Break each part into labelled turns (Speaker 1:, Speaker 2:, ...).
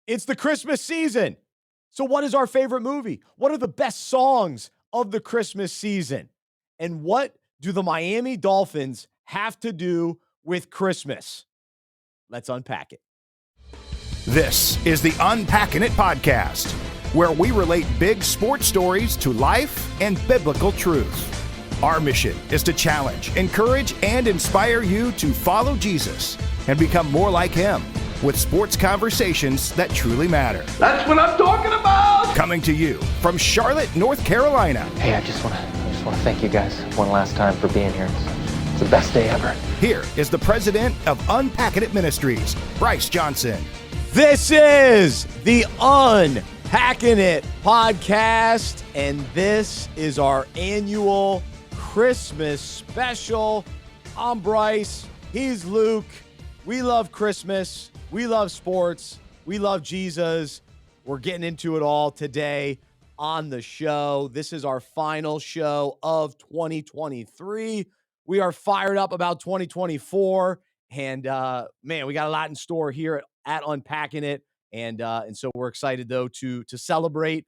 Speaker 1: It's the Christmas season. So what is our favorite movie? What are the best songs of the Christmas season? And what do the Miami Dolphins have to do with Christmas? Let's unpack it.
Speaker 2: This is the Unpackin' It podcast, where we relate big sports stories to life and biblical truth. Our mission is to challenge, encourage, and inspire you to follow Jesus and become more like him with sports conversations that truly matter.
Speaker 3: That's what I'm talking about!
Speaker 2: Coming to you from Charlotte, North Carolina.
Speaker 4: Hey, I just want to thank you guys one last time for being here. It's the best day ever.
Speaker 2: Here is the president of Unpackin' It Ministries, Bryce Johnson.
Speaker 1: This is the Unpackin' It podcast, and this is our annual Christmas special. I'm Bryce. He's Luke. We love Christmas. We love sports. We love Jesus. We're getting into it all today on the show. This is our final show of 2023. We are fired up about 2024. And, man, we got a lot in store here at Unpacking It. And so we're excited, though, to celebrate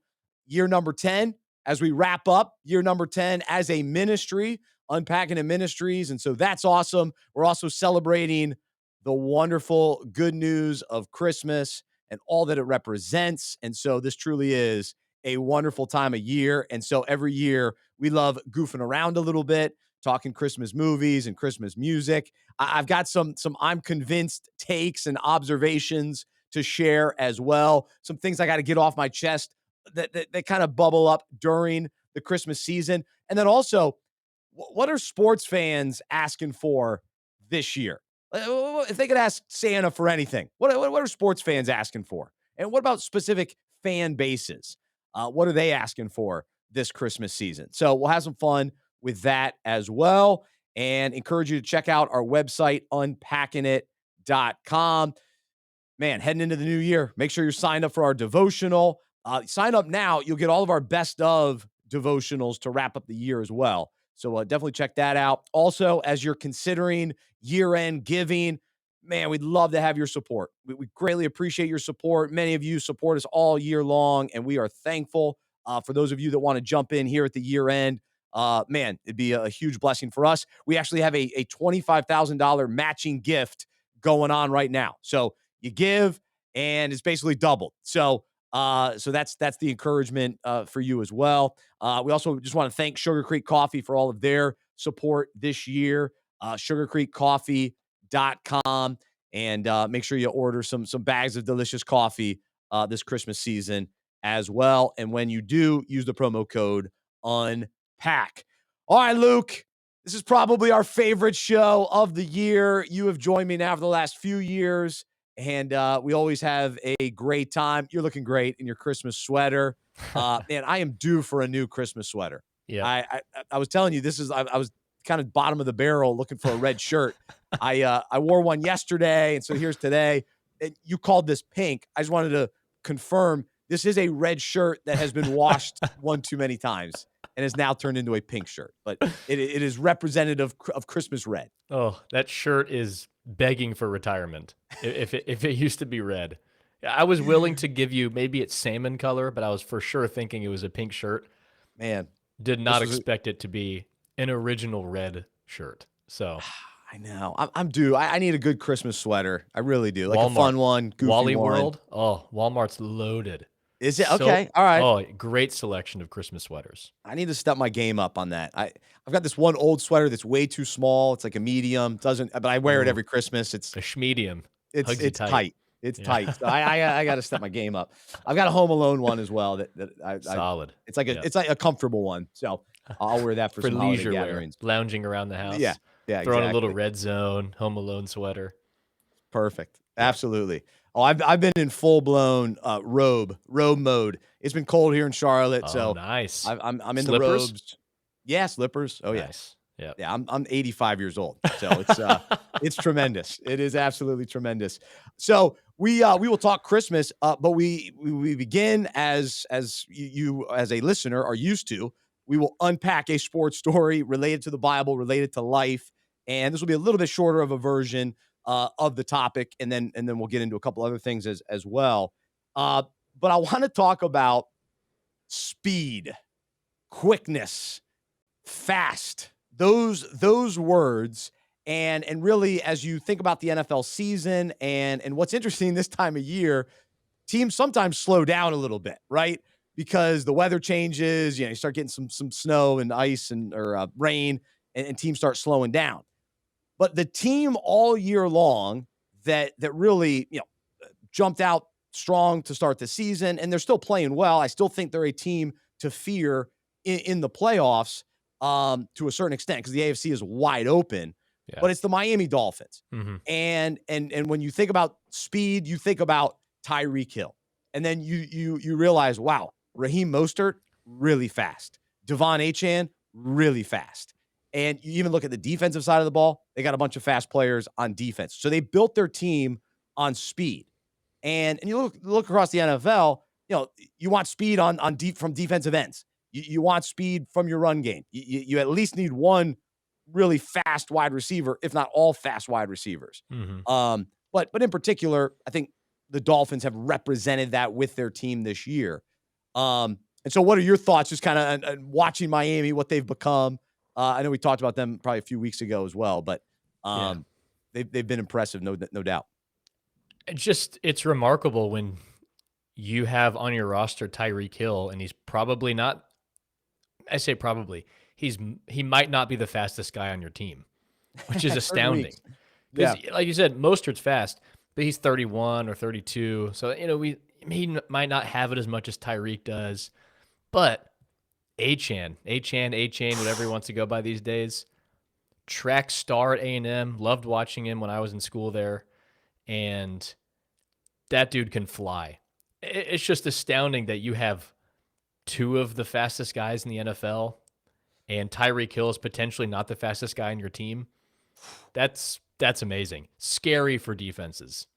Speaker 1: year number 10 as we wrap up year number 10 as a ministry, Unpacking It Ministries. And so that's awesome. We're also celebrating the wonderful good news of Christmas and all that it represents. And so this truly is a wonderful time of year. And so every year we love goofing around a little bit, talking Christmas movies and Christmas music. I've got some I'm convinced takes and observations to share as well. Some things I got to get off my chest that kind of bubble up during the Christmas season. And then also, what are sports fans asking for this year? If they could ask Santa for anything, what are sports fans asking for? And what about specific fan bases? What are they asking for this Christmas season? So we'll have some fun with that as well, and encourage you to check out our website, unpackingit.com. Man, heading into the new year, make sure you're signed up for our devotional. Sign up now. You'll get all of our best of devotionals to wrap up the year as well. So definitely check that out. Also, as you're considering year-end giving, man, we'd love to have your support. We greatly appreciate your support. Many of you support us all year long, and we are thankful. For those of you that want to jump in here at the year-end, man, it'd be a huge blessing for us. We actually have a $25,000 matching gift going on right now. So you give, and it's basically doubled. So that's the encouragement for you as well. We also just want to thank Sugar Creek Coffee for all of their support this year. sugarcreekcoffee.com, and make sure you order some bags of delicious coffee this Christmas season as well. And when you do, use the promo code UNPACK. All right, Luke, this is probably our favorite show of the year. You have joined me now for the last few years, and we always have a great time. You're looking great in your Christmas sweater. Man, I am due for a new Christmas sweater. Yeah, I was telling you, I was kind of bottom of the barrel looking for a red shirt. I wore one yesterday, and so here's today. And you called this pink. I just wanted to confirm this is a red shirt that has been washed one too many times and has now turned into a pink shirt. But it is representative of Christmas red.
Speaker 5: Oh, that shirt is begging for retirement. If it used to be red, I was willing to give you maybe it's salmon color, but I was for sure thinking it was a pink shirt.
Speaker 1: Man,
Speaker 5: did not expect it to be an original red shirt. So
Speaker 1: I know I'm due. I need a good Christmas sweater. I really do. Like
Speaker 5: Walmart.
Speaker 1: A fun one, goofy
Speaker 5: Wally
Speaker 1: one.
Speaker 5: World. Oh, Walmart's loaded.
Speaker 1: Is it? Okay. All right.
Speaker 5: Oh, great selection of Christmas sweaters.
Speaker 1: I need to step my game up on that. I've got this one old sweater that's way too small. It's like a medium. But I wear it every Christmas. It's
Speaker 5: a schmedium.
Speaker 1: It's tight. It's tight. So I got to step my game up. I've got a Home Alone one as well.
Speaker 5: Solid.
Speaker 1: It's like it's like a comfortable one. So I'll wear that for some
Speaker 5: leisure
Speaker 1: gatherings.
Speaker 5: Lounging around the house.
Speaker 1: Yeah.
Speaker 5: Throwing
Speaker 1: exactly.
Speaker 5: a little Red Zone, Home Alone sweater.
Speaker 1: Perfect. Absolutely. Oh, I've been in full blown robe mode. It's been cold here in Charlotte, so
Speaker 5: nice.
Speaker 1: I'm in
Speaker 5: Slippers?
Speaker 1: the robes. Yeah, slippers. Oh
Speaker 5: nice.
Speaker 1: Yeah. Yeah, I'm 85 years old, so it's it's tremendous. It is absolutely tremendous. So we will talk Christmas, but we begin as you as a listener are used to. We will unpack a sports story related to the Bible, related to life, and this will be a little bit shorter of a version of the topic, and then we'll get into a couple other things as well. But I want to talk about speed, quickness, fast. Those words, and really, as you think about the NFL season, and what's interesting this time of year, teams sometimes slow down a little bit, right? Because the weather changes, you start getting some snow and ice or rain, and teams start slowing down. But the team all year long that really, jumped out strong to start the season, and they're still playing well. I still think they're a team to fear in the playoffs, to a certain extent, because the AFC is wide open.
Speaker 5: Yeah.
Speaker 1: But it's the Miami Dolphins.
Speaker 5: Mm-hmm.
Speaker 1: And when you think about speed, you think about Tyreek Hill. And then you realize, wow, Raheem Mostert, really fast. Devon Achane, really fast. And you even look at the defensive side of the ball, they got a bunch of fast players on defense. So they built their team on speed. And you look across the NFL, you want speed from defensive ends. You want speed from your run game. You at least need one really fast wide receiver, if not all fast wide receivers.
Speaker 5: Mm-hmm.
Speaker 1: But in particular, I think the Dolphins have represented that with their team this year. And so what are your thoughts, just kind of watching Miami, what they've become? I know we talked about them probably a few weeks ago as well, but they've been impressive, no doubt.
Speaker 5: It's remarkable when you have on your roster Tyreek Hill, and he's probably not. I say probably. He might not be the fastest guy on your team, which is astounding. Because, like you said, Mostert's fast, but he's 31 or 32. So, he might not have it as much as Tyreek does. But Achane, whatever he wants to go by these days, track star at A&M, loved watching him when I was in school there. And that dude can fly. It's just astounding that you have two of the fastest guys in the NFL, and Tyreek Hill is potentially not the fastest guy on your team. That's amazing. Scary for defenses.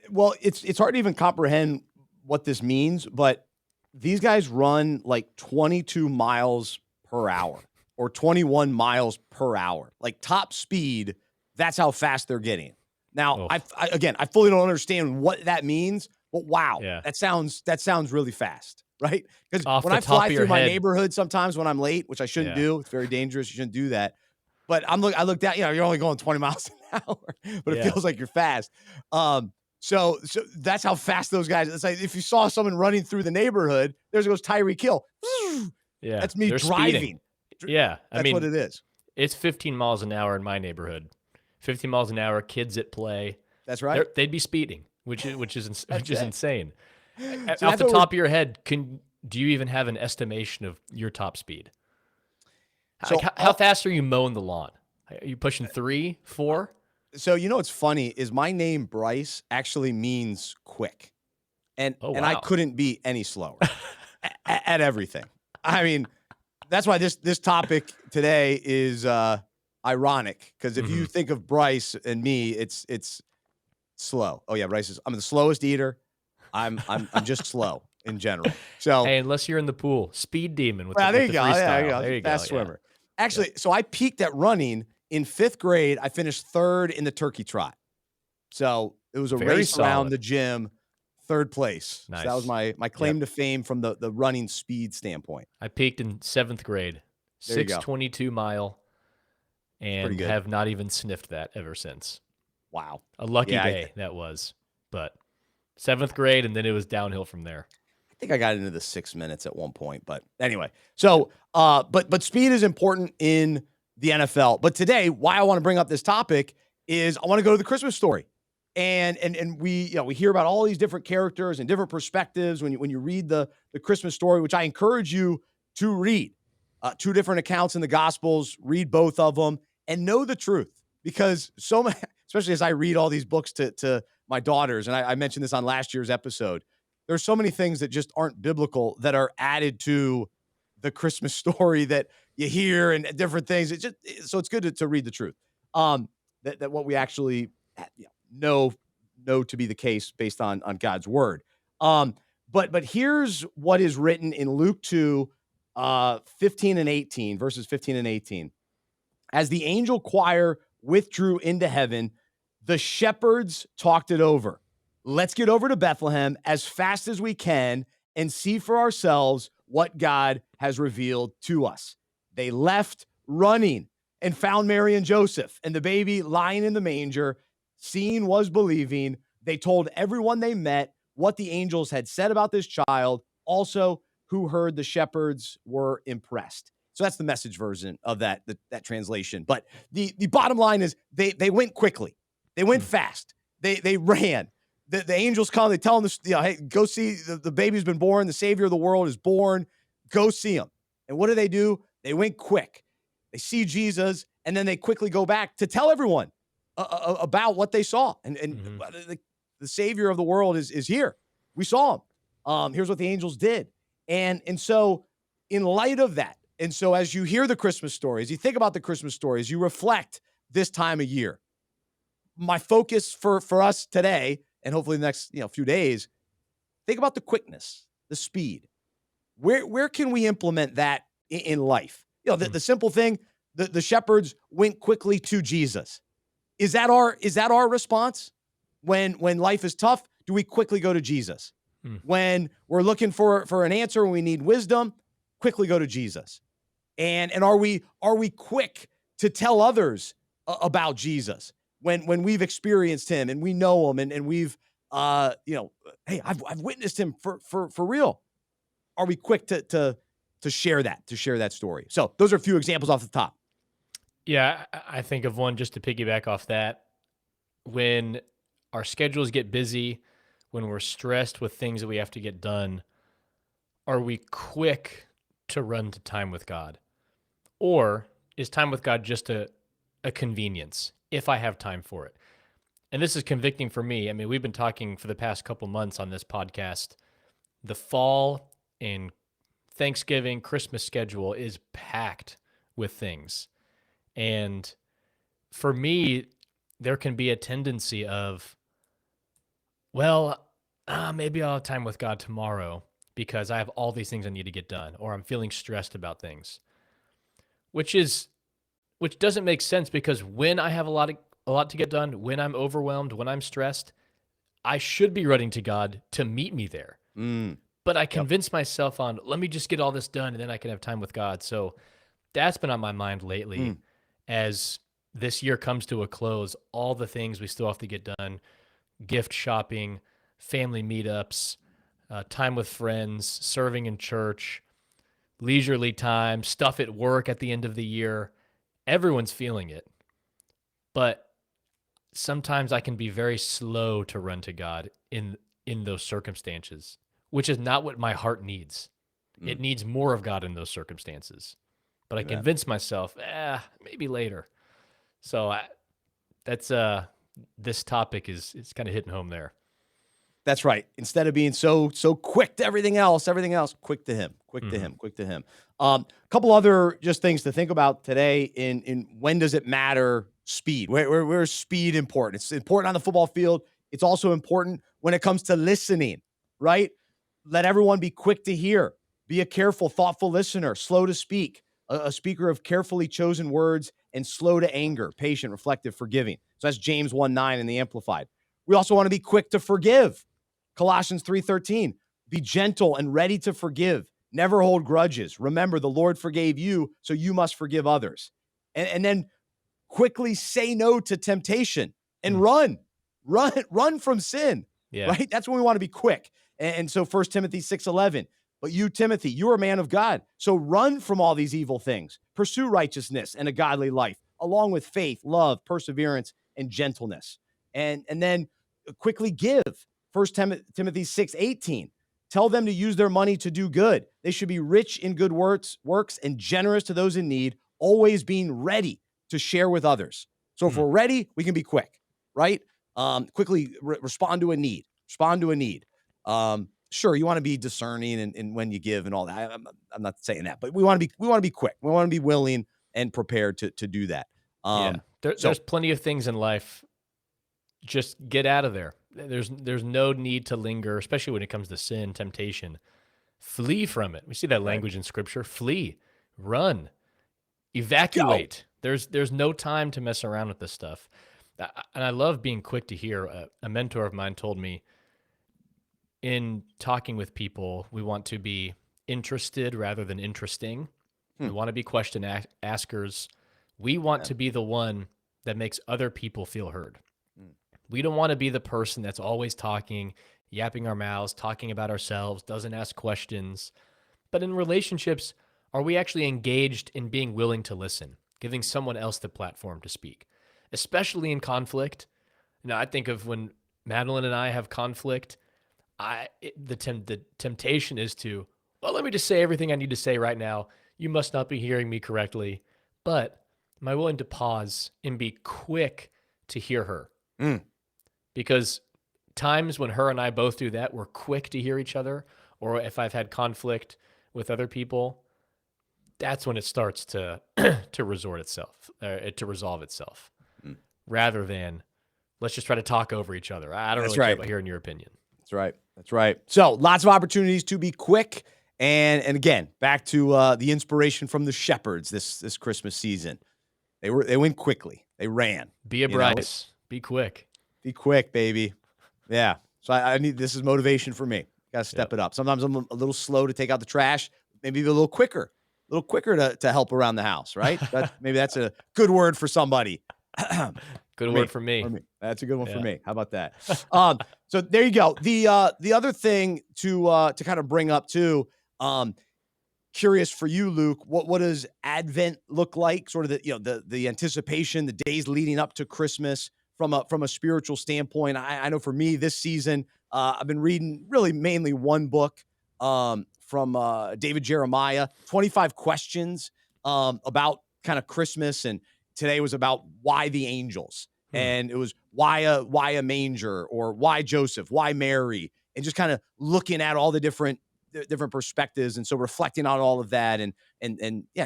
Speaker 1: Well, it's hard to even comprehend what this means, but these guys run like 22 miles per hour or 21 miles per hour. Like top speed, that's how fast they're getting. Now, I fully don't understand what that means, but wow, that sounds really fast, right? Because when I fly through my neighborhood sometimes when I'm late, which I shouldn't do, it's very dangerous. You shouldn't do that. But I look down, you're only going 20 miles an hour, but it feels like you're fast. So that's how fast those guys. It's like if you saw someone running through the neighborhood, there goes Tyreek Hill.
Speaker 5: Yeah,
Speaker 1: that's me driving.
Speaker 5: Speeding. Yeah,
Speaker 1: that's what it is.
Speaker 5: It's 15 miles an hour in my neighborhood. 15 miles an hour, kids at play.
Speaker 1: That's right.
Speaker 5: They'd be speeding, which is insane.
Speaker 1: So
Speaker 5: off the top of your head, do you even have an estimation of your top speed? So how fast are you mowing the lawn? Are you pushing 3, 4?
Speaker 1: So what's funny is my name Bryce actually means quick, and I couldn't be any slower at everything. I mean, that's why this topic today is ironic, because if you think of Bryce and me, it's slow. Oh yeah, Bryce I'm the slowest eater. I'm just slow in general. So
Speaker 5: hey, unless you're in the pool, speed demon with,
Speaker 1: there you go.
Speaker 5: freestyle.
Speaker 1: There you go. Fast swimmer. Actually, so I peaked at running in 5th grade. I finished 3rd in the turkey trot. So it was a race around the gym, 3rd place.
Speaker 5: Nice.
Speaker 1: So that was my claim to fame from the running speed standpoint.
Speaker 5: I peaked in 7th grade, 6:22 mile, and have not even sniffed that ever since.
Speaker 1: Wow.
Speaker 5: A lucky day that was. But 7th grade, and then it was downhill from there.
Speaker 1: I think I got into the 6 minutes at one point, but anyway. So, but speed is important in the NFL. But today, why I want to bring up this topic is I want to go to the Christmas story, and we hear about all these different characters and different perspectives when you read the Christmas story, which I encourage you to read. 2 different accounts in the Gospels, read both of them, and know the truth, because so many, especially as I read all these books to my daughters, and I mentioned this on last year's episode. There's so many things that just aren't biblical that are added to the Christmas story that you hear and different things. So it's good to read the truth. That what we actually know to be the case based on God's word. But here's what is written in Luke 2, 15 and 18, verses 15 and 18. As the angel choir withdrew into heaven, the shepherds talked it over. let's get over to Bethlehem as fast as we can and see for ourselves what God has revealed to us. They left running and found Mary and Joseph and the baby lying in the manger. Seeing was believing. They told everyone they met what the angels had said about this child. Also, who heard the shepherds were impressed. So that's the Message version of that translation. But the bottom line is they went quickly. They went fast. They ran. The angels come. They tell them, hey, go see the baby's been born. The Savior of the world is born. Go see him. And what do? They went quick. They see Jesus, and then they quickly go back to tell everyone about what they saw. And the Savior of the world is here. We saw him. Here's what the angels did. And so in light of that, and so as you hear the Christmas stories, you think about the Christmas stories, you reflect this time of year. My focus for us today, and hopefully the next few days, think about the quickness, the speed. Where can we implement that in life? The simple thing, the shepherds went quickly to Jesus. Is that our response? When life is tough, do we quickly go to Jesus? When we're looking for an answer and we need wisdom, quickly go to Jesus. And are we quick to tell others about Jesus when we've experienced him and we know him and we've hey, I've witnessed him for real. Are we quick to share that story? So those are a few examples off the top.
Speaker 5: Yeah, I think of one just to piggyback off that. When our schedules get busy, when we're stressed with things that we have to get done, are we quick to run to time with God? Or is time with God just a convenience if I have time for it? And this is convicting for me. I mean, we've been talking for the past couple months on this podcast. The fall and Thanksgiving, Christmas schedule is packed with things. And for me, there can be a tendency of, well, maybe I'll have time with God tomorrow because I have all these things I need to get done, or I'm feeling stressed about things, which doesn't make sense, because when I have a lot to get done, when I'm overwhelmed, when I'm stressed, I should be running to God to meet me there. But I convince myself on, let me just get all this done and then I can have time with God. So that's been on my mind lately as this year comes to a close, all the things we still have to get done, gift shopping, family meetups, time with friends, serving in church, leisurely time, stuff at work at the end of the year. Everyone's feeling it. But sometimes I can be very slow to run to God in those circumstances, which is not what my heart needs. It needs more of God in those circumstances. But I convince myself, maybe later. So that's this topic is kind of hitting home there.
Speaker 1: That's right. Instead of being so quick to everything else, quick to him, quick to him. A couple other just things to think about today in when does it matter? Speed. Where's speed important? It's important on the football field. It's also important when it comes to listening, right? Let everyone be quick to hear. Be a careful, thoughtful listener, slow to speak, a speaker of carefully chosen words, and slow to anger, patient, reflective, forgiving. So that's James 1:9 in the Amplified. We also want to be quick to forgive. Colossians 3:13, be gentle and ready to forgive. Never hold grudges. Remember, the Lord forgave you, so you must forgive others. And then quickly say no to temptation and run from sin, right? That's when we want to be quick. And so 1 Timothy 6:11, but you, Timothy, you are a man of God. So run from all these evil things. Pursue righteousness and a godly life, along with faith, love, perseverance, and gentleness. And then quickly give. 1 Timothy 6:18, tell them to use their money to do good. They should be rich in good works and generous to those in need, always being ready to share with others. So if we're ready, we can be quick, right? Quickly respond to a need. Sure, you want to be discerning and when you give and all that. I'm not saying that, but we want to be quick. We want to be willing and prepared to do that.
Speaker 5: There's plenty of things in life. Just get out of there. There's no need to linger, especially when it comes to sin, temptation. Flee from it. We see that language in Scripture. Flee, run, evacuate. There's no time to mess around with this stuff. And I love being quick to hear. A mentor of mine told me, in talking with people, we want to be interested rather than interesting. We want to be question askers. We want to be the one that makes other people feel heard. We don't want to be the person that's always talking, yapping our mouths, talking about ourselves, doesn't ask questions. But in relationships, are we actually engaged in being willing to listen, giving someone else the platform to speak, especially in conflict? I think of when Madeline and I have conflict, the temptation is to, well, let me just say everything I need to say right now. You must not be hearing me correctly. But am I willing to pause and be quick to hear her? Because times when her and I both do that, we're quick to hear each other. Or if I've had conflict with other people, that's when it starts to to resolve itself, rather than let's just try to talk over each other. I don't really care about hearing your opinion.
Speaker 1: That's right. That's right. So lots of opportunities to be quick. And again, back to the inspiration from the Shepherds this Christmas season. They went quickly. They ran.
Speaker 5: Be a Bryce. Be quick.
Speaker 1: Be quick, baby. Yeah. So I need, this is motivation for me. Got to step it up. Sometimes I'm a little slow to take out the trash. Maybe a little quicker to help around the house, right? Maybe that's a good word for somebody.
Speaker 5: Good word for me.
Speaker 1: That's a good one for me. How about that? So there you go. The other thing to kind of bring up too, curious for you, Luke, what does Advent look like? Sort of the anticipation, the days leading up to Christmas from a spiritual standpoint. I know for me this season, I've been reading really mainly one book from David Jeremiah, 25 questions about kind of Christmas, and today was about why the angels, and it was why a manger, or why Joseph, why Mary, and just kind of looking at all the different perspectives, and so reflecting on all of that, and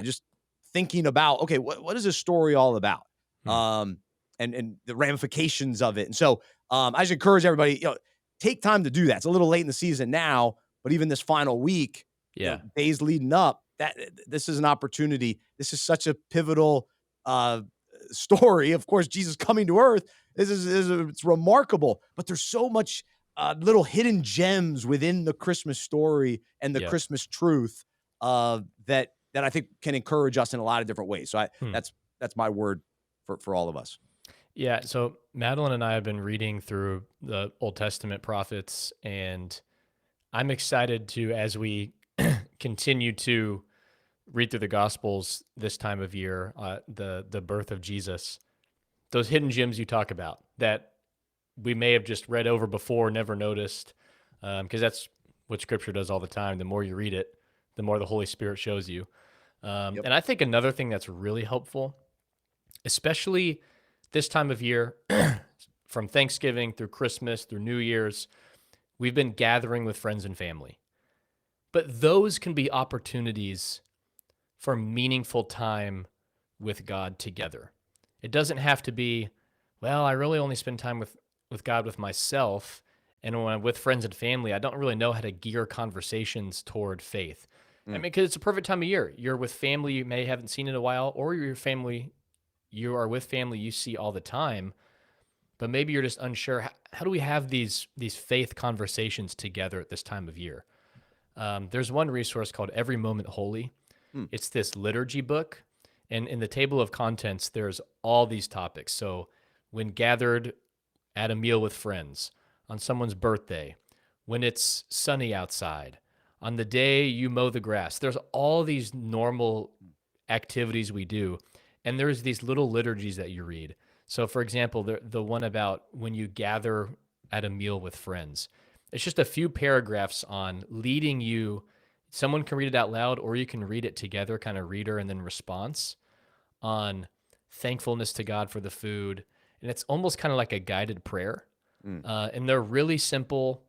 Speaker 1: just thinking about, okay, what is this story all about, and the ramifications of it. And so I just encourage everybody, take time to do that. It's a little late in the season now, but even this final week, days leading up, that this is an opportunity. This is such a pivotal story. Of course, Jesus coming to earth. It's remarkable, but there's so much little hidden gems within the Christmas story and the Christmas truth that I think can encourage us in a lot of different ways. So that's my word for all of us.
Speaker 5: Yeah. So Madeline and I have been reading through the Old Testament prophets, and I'm excited to, as we continue to read through the Gospels this time of year, the birth of Jesus, those hidden gems you talk about that we may have just read over before, never noticed, because that's what Scripture does all the time. The more you read it, the more the Holy Spirit shows you. And I think another thing that's really helpful, especially this time of year, from Thanksgiving through Christmas through New Year's, we've been gathering with friends and family. But those can be opportunities for meaningful time with God together. It doesn't have to be, well, I really only spend time with God with myself, and when I'm with friends and family, I don't really know how to gear conversations toward faith. I mean, because it's a perfect time of year. You're with family you may haven't seen in a while, or you are with family you see all the time, but maybe you're just unsure. How do we have these faith conversations together at this time of year? There's one resource called Every Moment Holy. It's this liturgy book, and in the table of contents, there's all these topics. So when gathered at a meal with friends, on someone's birthday, when it's sunny outside, on the day you mow the grass, there's all these normal activities we do, and there's these little liturgies that you read. So for example, the one about when you gather at a meal with friends, it's just a few paragraphs on leading you. Someone can read it out loud, or you can read it together, kind of reader and then response, on thankfulness to God for the food. And it's almost kind of like a guided prayer. And they're really simple.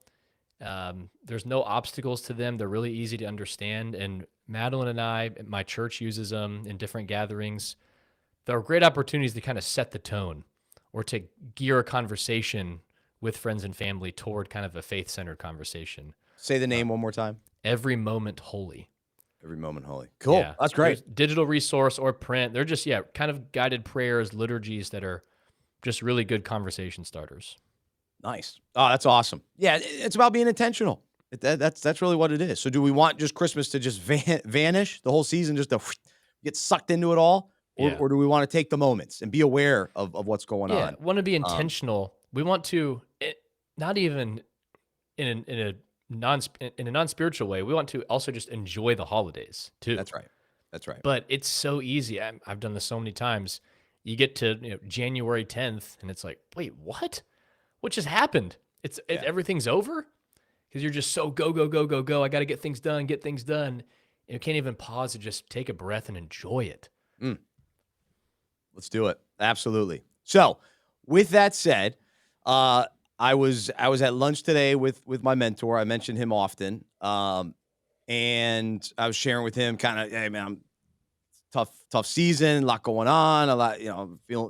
Speaker 5: There's no obstacles to them. They're really easy to understand. And Madeline and I, my church uses them in different gatherings. They're great opportunities to kind of set the tone, or to gear a conversation with friends and family toward kind of a faith-centered conversation.
Speaker 1: Say the name one more time.
Speaker 5: Every Moment Holy.
Speaker 1: Every Moment Holy. Cool. Yeah. That's great.
Speaker 5: There's digital resource or print. They're just, kind of guided prayers, liturgies that are just really good conversation starters.
Speaker 1: Nice. Oh, that's awesome. Yeah, it's about being intentional. That's really what it is. So do we want just Christmas to just vanish, the whole season just to get sucked into it all?
Speaker 5: Yeah.
Speaker 1: Or do we want to take the moments and be aware of what's going
Speaker 5: Yeah.
Speaker 1: on?
Speaker 5: Want to be
Speaker 1: Um,
Speaker 5: intentional. We want to, not even in a non-spiritual way. We want to also just enjoy the holidays too.
Speaker 1: that's right. That's right.
Speaker 5: But it's so easy. I've done this so many times. You get to January 10th, and it's like, wait, what? What just happened?
Speaker 1: Yeah.
Speaker 5: Everything's over because you're just so go go go go go. I got to get things done. Get things done. You can't even pause and just take a breath and enjoy it.
Speaker 1: Mm. Let's do it. Absolutely. So, with that said, I was at lunch today with my mentor. I mention him often, and I was sharing with him kind of, hey man, I'm tough season, a lot going on, a lot,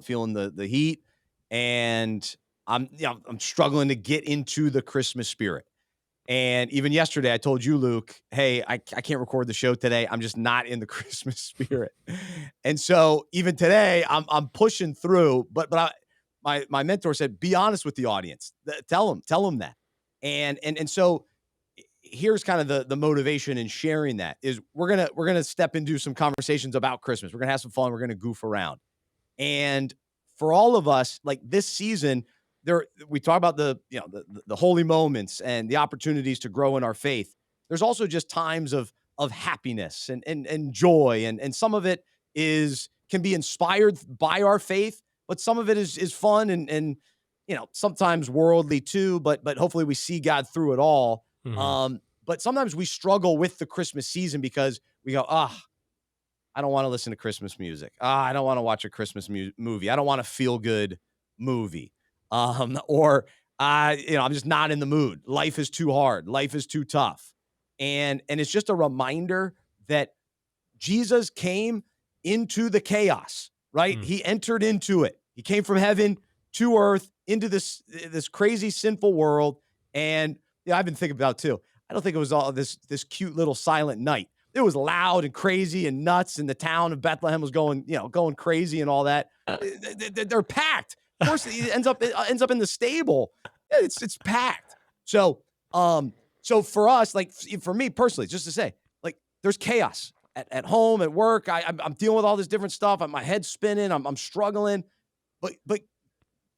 Speaker 1: feeling the heat, and I'm struggling to get into the Christmas spirit. And even yesterday, I told you, Luke, hey, I can't record the show today. I'm just not in the Christmas spirit. And so even today, I'm pushing through. But my mentor said, be honest with the audience. Tell them that. And so here's kind of the motivation in sharing that is we're gonna step into some conversations about Christmas. We're gonna have some fun. We're gonna goof around. And for all of us, like this season, there we talk about the holy moments and the opportunities to grow in our faith. There's also just times of happiness and joy, and some of it can be inspired by our faith, but some of it is fun and sometimes worldly too. But hopefully we see God through it all.
Speaker 5: Mhm.
Speaker 1: But sometimes we struggle with the Christmas season because we go, I don't want to listen to Christmas music. I don't want to watch a Christmas movie. I don't want a feel good movie. Or I'm just not in the mood. Life is too hard. Life is too tough. And it's just a reminder that Jesus came into the chaos, right?
Speaker 5: Mm.
Speaker 1: He entered into it. He came from heaven to earth into this crazy sinful world. And I've been thinking about it too. I don't think it was all this cute little silent night. It was loud and crazy and nuts, and the town of Bethlehem was going crazy and all that. They're packed. Of course, it ends up in the stable. It's packed. So for us, like for me personally, just to say, like there's chaos at home, at work. I'm dealing with all this different stuff. My head's spinning. I'm struggling, but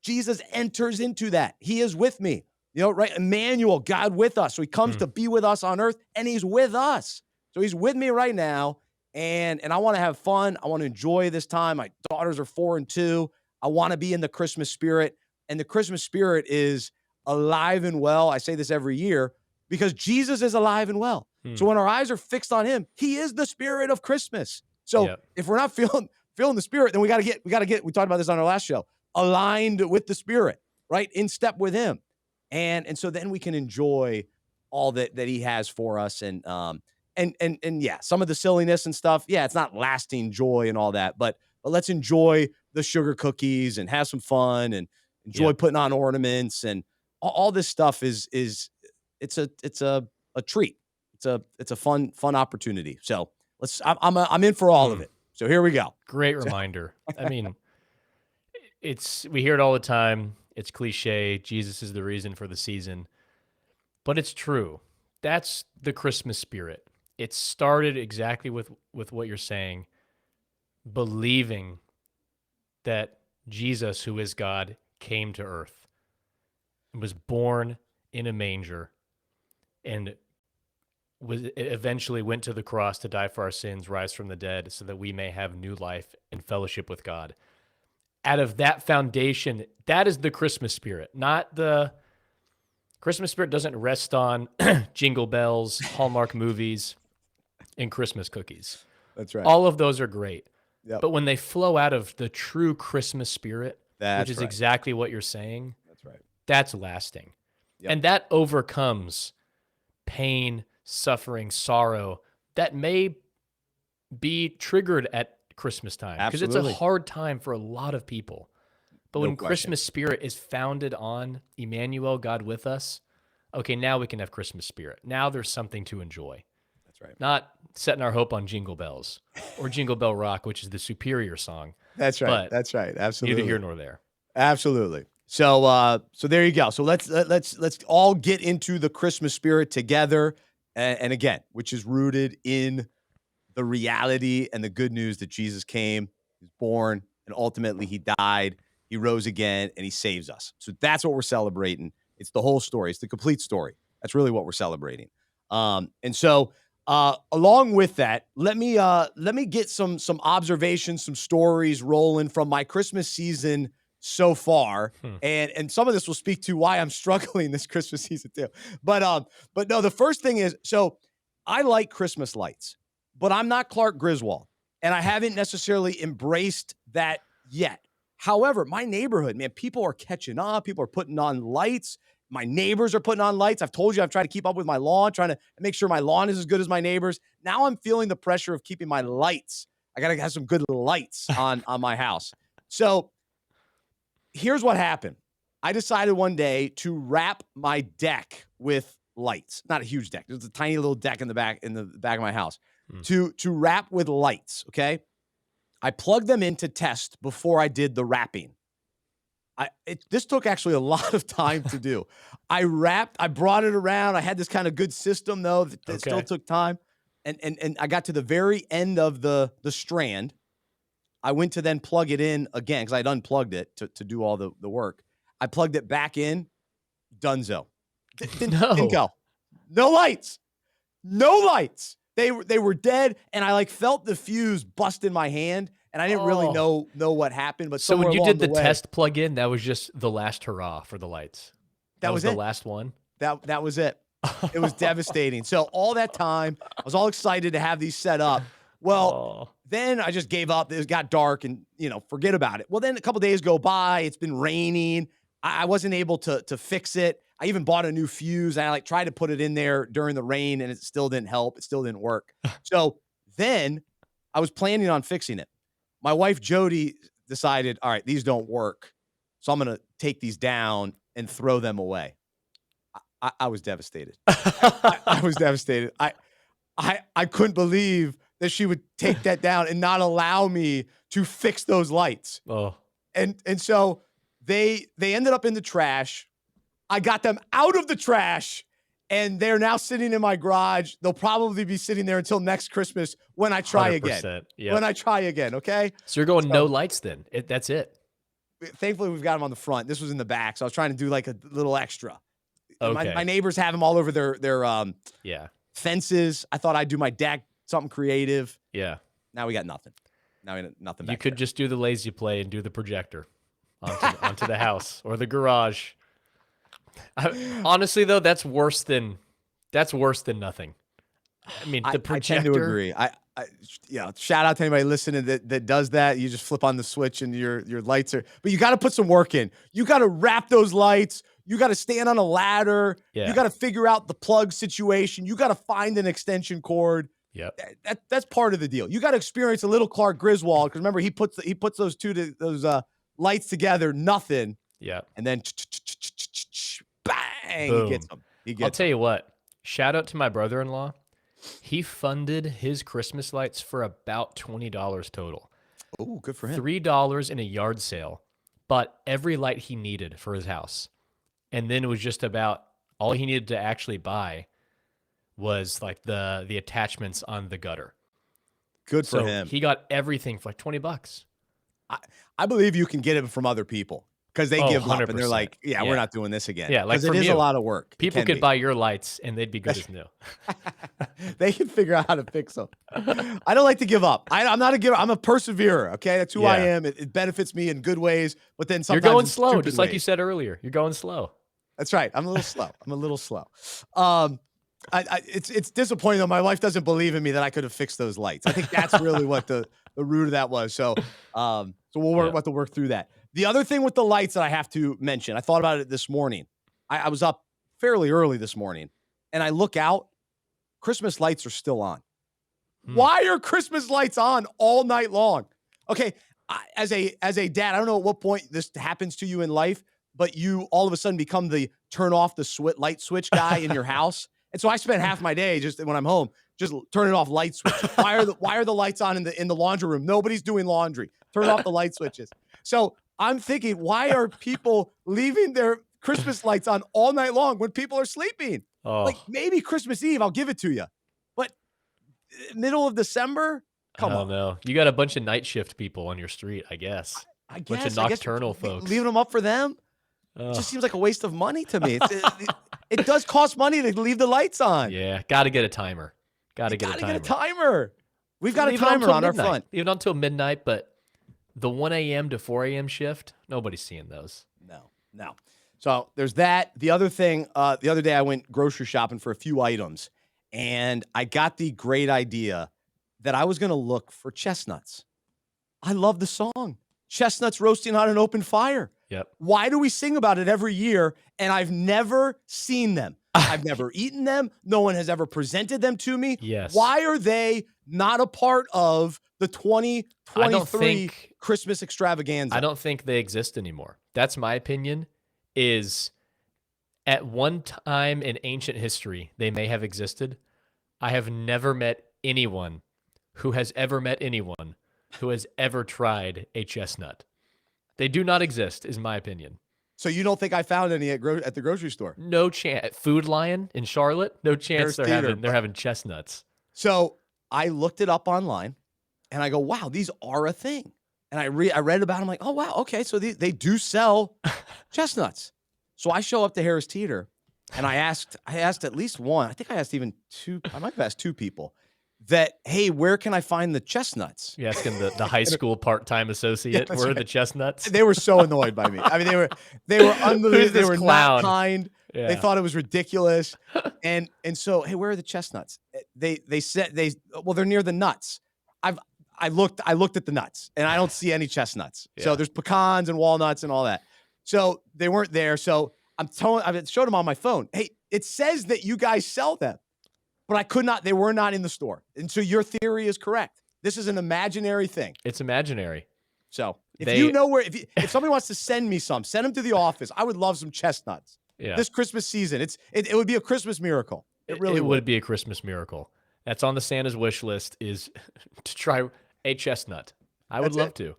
Speaker 1: Jesus enters into that. He is with me, right? Emmanuel, God with us. So he comes to be with us on earth, and he's with us. So he's with me right now, and I want to have fun. I want to enjoy this time. My daughters are 4 and 2. I want to be in the Christmas spirit, and the Christmas spirit is alive and well. I say this every year because Jesus is alive and well. So when our eyes are fixed on him, he is the spirit of Christmas. So
Speaker 5: Yep.
Speaker 1: if we're not feeling the spirit, then we got to get, we talked about this on our last show, aligned with the spirit, right? In step with him. And so then we can enjoy all that he has for us. And yeah, some of the silliness and stuff. Yeah, it's not lasting joy and all that, but let's enjoy the sugar cookies and have some fun and enjoy putting on ornaments and all this stuff is it's a treat. It's a fun opportunity. So I'm in for all of it. So here we go.
Speaker 5: Great reminder. I mean, we hear it all the time. It's cliche. Jesus is the reason for the season, but it's true. That's the Christmas spirit. It started exactly with what you're saying, believing that Jesus, who is God, came to earth and was born in a manger and eventually went to the cross to die for our sins, rise from the dead, so that we may have new life and fellowship with God. Out of that foundation, that is the Christmas spirit. Not the Christmas spirit doesn't rest on jingle bells, Hallmark movies, and Christmas cookies.
Speaker 1: That's right.
Speaker 5: All of those are great.
Speaker 1: Yep.
Speaker 5: But when they flow out of the true Christmas spirit,
Speaker 1: That's
Speaker 5: which is
Speaker 1: right.
Speaker 5: exactly what you're saying,
Speaker 1: That's right.
Speaker 5: that's lasting.
Speaker 1: Yep.
Speaker 5: And that overcomes pain, suffering, sorrow that may be triggered at Christmas time. Because it's a
Speaker 1: Absolutely.
Speaker 5: hard time for a lot of people. But
Speaker 1: No
Speaker 5: when
Speaker 1: question.
Speaker 5: Christmas spirit is founded on Emmanuel, God with us, okay, now we can have Christmas spirit. Now there's something to enjoy.
Speaker 1: That's right.
Speaker 5: Not setting our hope on Jingle Bells or Jingle Bell Rock, which is the superior song.
Speaker 1: That's right.
Speaker 5: But
Speaker 1: That's right. Absolutely.
Speaker 5: neither here nor there.
Speaker 1: Absolutely. So there you go. So let's all get into the Christmas spirit together, and again, which is rooted in the reality and the good news that Jesus came, he was born, and ultimately he died, he rose again, and he saves us. So that's what we're celebrating. It's the whole story. It's the complete story. That's really what we're celebrating. Along with that, let me get some observations, some stories rolling from my Christmas season so far. And some of this will speak to why I'm struggling this Christmas season too. But no, the first thing is, so I like Christmas lights, but I'm not Clark Griswold, and I haven't necessarily embraced that yet. However, my neighborhood, man, people are catching up. People are putting on lights. My neighbors are putting on lights. I've told you I've tried to keep up with my lawn, trying to make sure my lawn is as good as my neighbors. Now I'm feeling the pressure of keeping my lights. I got to have some good lights on my house. So here's what happened. I decided one day to wrap my deck with lights. Not a huge deck. There's a tiny little deck in the back of my house. To wrap with lights, okay? I plugged them in to test before I did the wrapping. This took actually a lot of time to do. I brought it around. I had this kind of good system though that still took time. And I got to the very end of the strand. I went to then plug it in again because I'd unplugged it to do all the work. I plugged it back in. Dunzo. Didn't go. No lights. No lights. They were dead, and I felt the fuse bust in my hand, and I didn't really know what happened. But
Speaker 5: so when you did the test plug-in, that was just the last hurrah for the lights. That was the last one.
Speaker 1: That was it. It was devastating. So all that time, I was all excited to have these set up. Well, then I just gave up. It got dark, and forget about it. Well, then a couple days go by. It's been raining. I wasn't able to fix it. I even bought a new fuse, and I tried to put it in there during the rain, and it still didn't help. It still didn't work. So then I was planning on fixing it. My wife, Jody, decided, all right, these don't work. So I'm going to take these down and throw them away. I was devastated. I was devastated. I couldn't believe that she would take that down and not allow me to fix those lights. And so they ended up in the trash. I got them out of the trash, and they're now sitting in my garage. They'll probably be sitting there until next Christmas when I try again.
Speaker 5: Yep.
Speaker 1: When I try again, okay?
Speaker 5: So you're going no lights then. That's it.
Speaker 1: Thankfully, we've got them on the front. This was in the back, so I was trying to do a little extra.
Speaker 5: Okay.
Speaker 1: My neighbors have them all over their fences. I thought I'd do my deck, something creative.
Speaker 5: Yeah.
Speaker 1: Now we got nothing. Now we got nothing back
Speaker 5: You could just do the lazy play and do the projector onto the house or the garage. Honestly, though, that's worse than nothing. I mean, the projector.
Speaker 1: I tend to agree. Shout out to anybody listening that does that. You just flip on the switch and your lights are. But you got to put some work in. You got to wrap those lights. You got to stand on a ladder.
Speaker 5: Yeah.
Speaker 1: You got to figure out the plug situation. You got to find an extension cord.
Speaker 5: Yep.
Speaker 1: That's part of the deal. You got to experience a little Clark Griswold because remember he puts those lights together. Nothing.
Speaker 5: Yeah.
Speaker 1: And then bang,
Speaker 5: boom.
Speaker 1: He gets them.
Speaker 5: I'll tell you what. Shout out to my brother-in-law. He funded his Christmas lights for about $20 total.
Speaker 1: Oh, good for him.
Speaker 5: $3 in a yard sale, but every light he needed for his house. And then it was just about all he needed to actually buy was the attachments on the gutter.
Speaker 1: Good for him.
Speaker 5: He got everything for $20.
Speaker 1: I believe you can get it from other people because they give 100%. Up and they're like, yeah, we're not doing this again.
Speaker 5: Yeah,
Speaker 1: because it is a lot of work.
Speaker 5: People could buy your lights and they'd be good as new.
Speaker 1: They can figure out how to fix them. I don't like to give up. I'm not a giver. I'm a perseverer. Okay, that's who I am. It benefits me in good ways, but then sometimes
Speaker 5: you're going slow, just like
Speaker 1: ways.
Speaker 5: you said earlier. You're going slow.
Speaker 1: That's right. I'm a little slow. It's disappointing though. My wife doesn't believe in me that I could have fixed those lights. I think that's really what the root of that was. So we'll have to work through that. The other thing with the lights that I have to mention, I thought about it this morning. I was up fairly early this morning, and I look out. Christmas lights are still on. Why are Christmas lights on all night long? Okay, as a dad, I don't know at what point this happens to you in life, but you all of a sudden become the turn off the light switch guy in your house. And so I spend half my day just when I'm home, just turning off light switches. Why are the lights on in the laundry room? Nobody's doing laundry. Turn off the light switches. So I'm thinking, why are people leaving their Christmas lights on all night long when people are sleeping?
Speaker 5: Oh,
Speaker 1: Like maybe Christmas Eve, I'll give it to you. But middle of December,
Speaker 5: I
Speaker 1: come
Speaker 5: don't
Speaker 1: on.
Speaker 5: know. You got a bunch of night shift people on your street, I guess.
Speaker 1: I
Speaker 5: Bunch of
Speaker 1: guess
Speaker 5: nocturnal folks.
Speaker 1: leaving them up for them. It
Speaker 5: Ugh.
Speaker 1: just seems like a waste of money to me. It does cost money to leave the lights on.
Speaker 5: Yeah, got to get a timer. Got to
Speaker 1: You
Speaker 5: get a
Speaker 1: gotta
Speaker 5: timer.
Speaker 1: get a timer. We've got a
Speaker 5: Leave it
Speaker 1: timer
Speaker 5: until
Speaker 1: on our
Speaker 5: midnight.
Speaker 1: front.
Speaker 5: Leave it until midnight, but the 1 a.m. to 4 a.m. shift, nobody's seeing those.
Speaker 1: No. So there's that. The other thing, the other day I went grocery shopping for a few items, and I got the great idea that I was going to look for chestnuts. I love the song, Chestnuts Roasting on an Open Fire.
Speaker 5: Yep.
Speaker 1: Why do we sing about it every year? And I've never seen them. I've never eaten them. No one has ever presented them to me.
Speaker 5: Yes.
Speaker 1: Why are they not a part of the 2023 Christmas extravaganza?
Speaker 5: I don't think they exist anymore. That's my opinion, is at one time in ancient history, they may have existed. I have never met anyone who has ever met anyone who has ever tried a chestnut. They do not exist, is my opinion.
Speaker 1: So you don't think I found any at the grocery store?
Speaker 5: No chance. Food Lion in Charlotte, no chance
Speaker 1: Theater,
Speaker 5: they're having chestnuts.
Speaker 1: So I looked it up online, and I go, wow, these are a thing. And I read about them, like, oh, wow, okay, so they do sell chestnuts. So I show up to Harris Teeter, and I asked at least one, I think I asked even two, I might have asked two people, that, hey, where can I find the chestnuts?
Speaker 5: You asking the high school part-time associate,
Speaker 1: that's
Speaker 5: where are
Speaker 1: right.
Speaker 5: the chestnuts?
Speaker 1: They were so annoid by me. I mean, they were unbelievable.
Speaker 5: Who's
Speaker 1: They
Speaker 5: this
Speaker 1: were
Speaker 5: clown?
Speaker 1: not kind.
Speaker 5: Yeah.
Speaker 1: They thought it was ridiculous. And so, hey, where are the chestnuts? They said they're near the nuts. I looked at the nuts, and I don't see any chestnuts.
Speaker 5: Yeah.
Speaker 1: So there's pecans and walnuts and all that. So they weren't there. So I showed them on my phone. Hey, it says that you guys sell them, but I could not. They were not in the store. And so your theory is correct. This is an imaginary thing.
Speaker 5: It's imaginary.
Speaker 1: So you know where, if somebody wants to send me some, send them to the office. I would love some chestnuts.
Speaker 5: Yeah.
Speaker 1: This Christmas season, it would be a Christmas miracle. It really
Speaker 5: would be a Christmas miracle. That's on the Santa's wish list, is to try a chestnut. I would love to.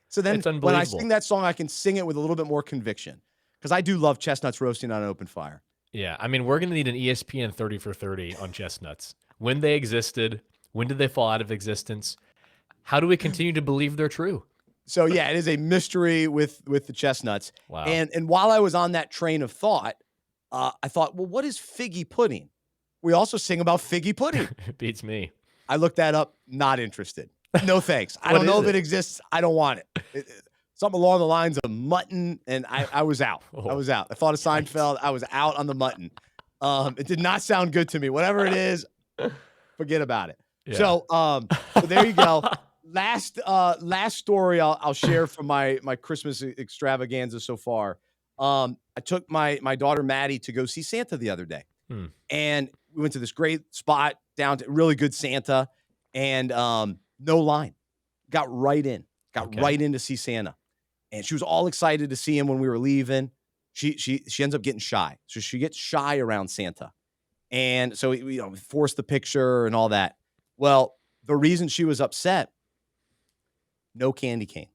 Speaker 1: So then
Speaker 5: It's
Speaker 1: when I
Speaker 5: unbelievable.
Speaker 1: sing that song, I can sing it with a little bit more conviction, because I do love chestnuts roasting on an open fire.
Speaker 5: Yeah, I mean, we're going to need an ESPN 30 for 30 on chestnuts. When they existed, when did they fall out of existence? How do we continue to believe they're true?
Speaker 1: So yeah, it is a mystery with the chestnuts.
Speaker 5: Wow.
Speaker 1: And while I was on that train of thought, I thought, well, what is figgy pudding? We also sing about figgy pudding.
Speaker 5: It beats me.
Speaker 1: I looked that up. Not interested. No thanks. I
Speaker 5: What
Speaker 1: don't know
Speaker 5: is
Speaker 1: if it
Speaker 5: it?
Speaker 1: exists. I don't want it. Something along the lines of mutton, and I was out. I was out. I thought of Seinfeld. I was out on the mutton. It did not sound good to me. Whatever it is, forget about it.
Speaker 5: Yeah.
Speaker 1: So there you go. Last story I'll share from my Christmas extravaganza so far. I took my daughter Maddie to go see Santa the other day, and we went to this great spot down to really good Santa, and no line, got right in to see Santa, and she was all excited to see him when we were leaving. She ends up getting shy, so she gets shy around Santa, and so we forced the picture and all that. Well, the reason she was upset, no candy cane.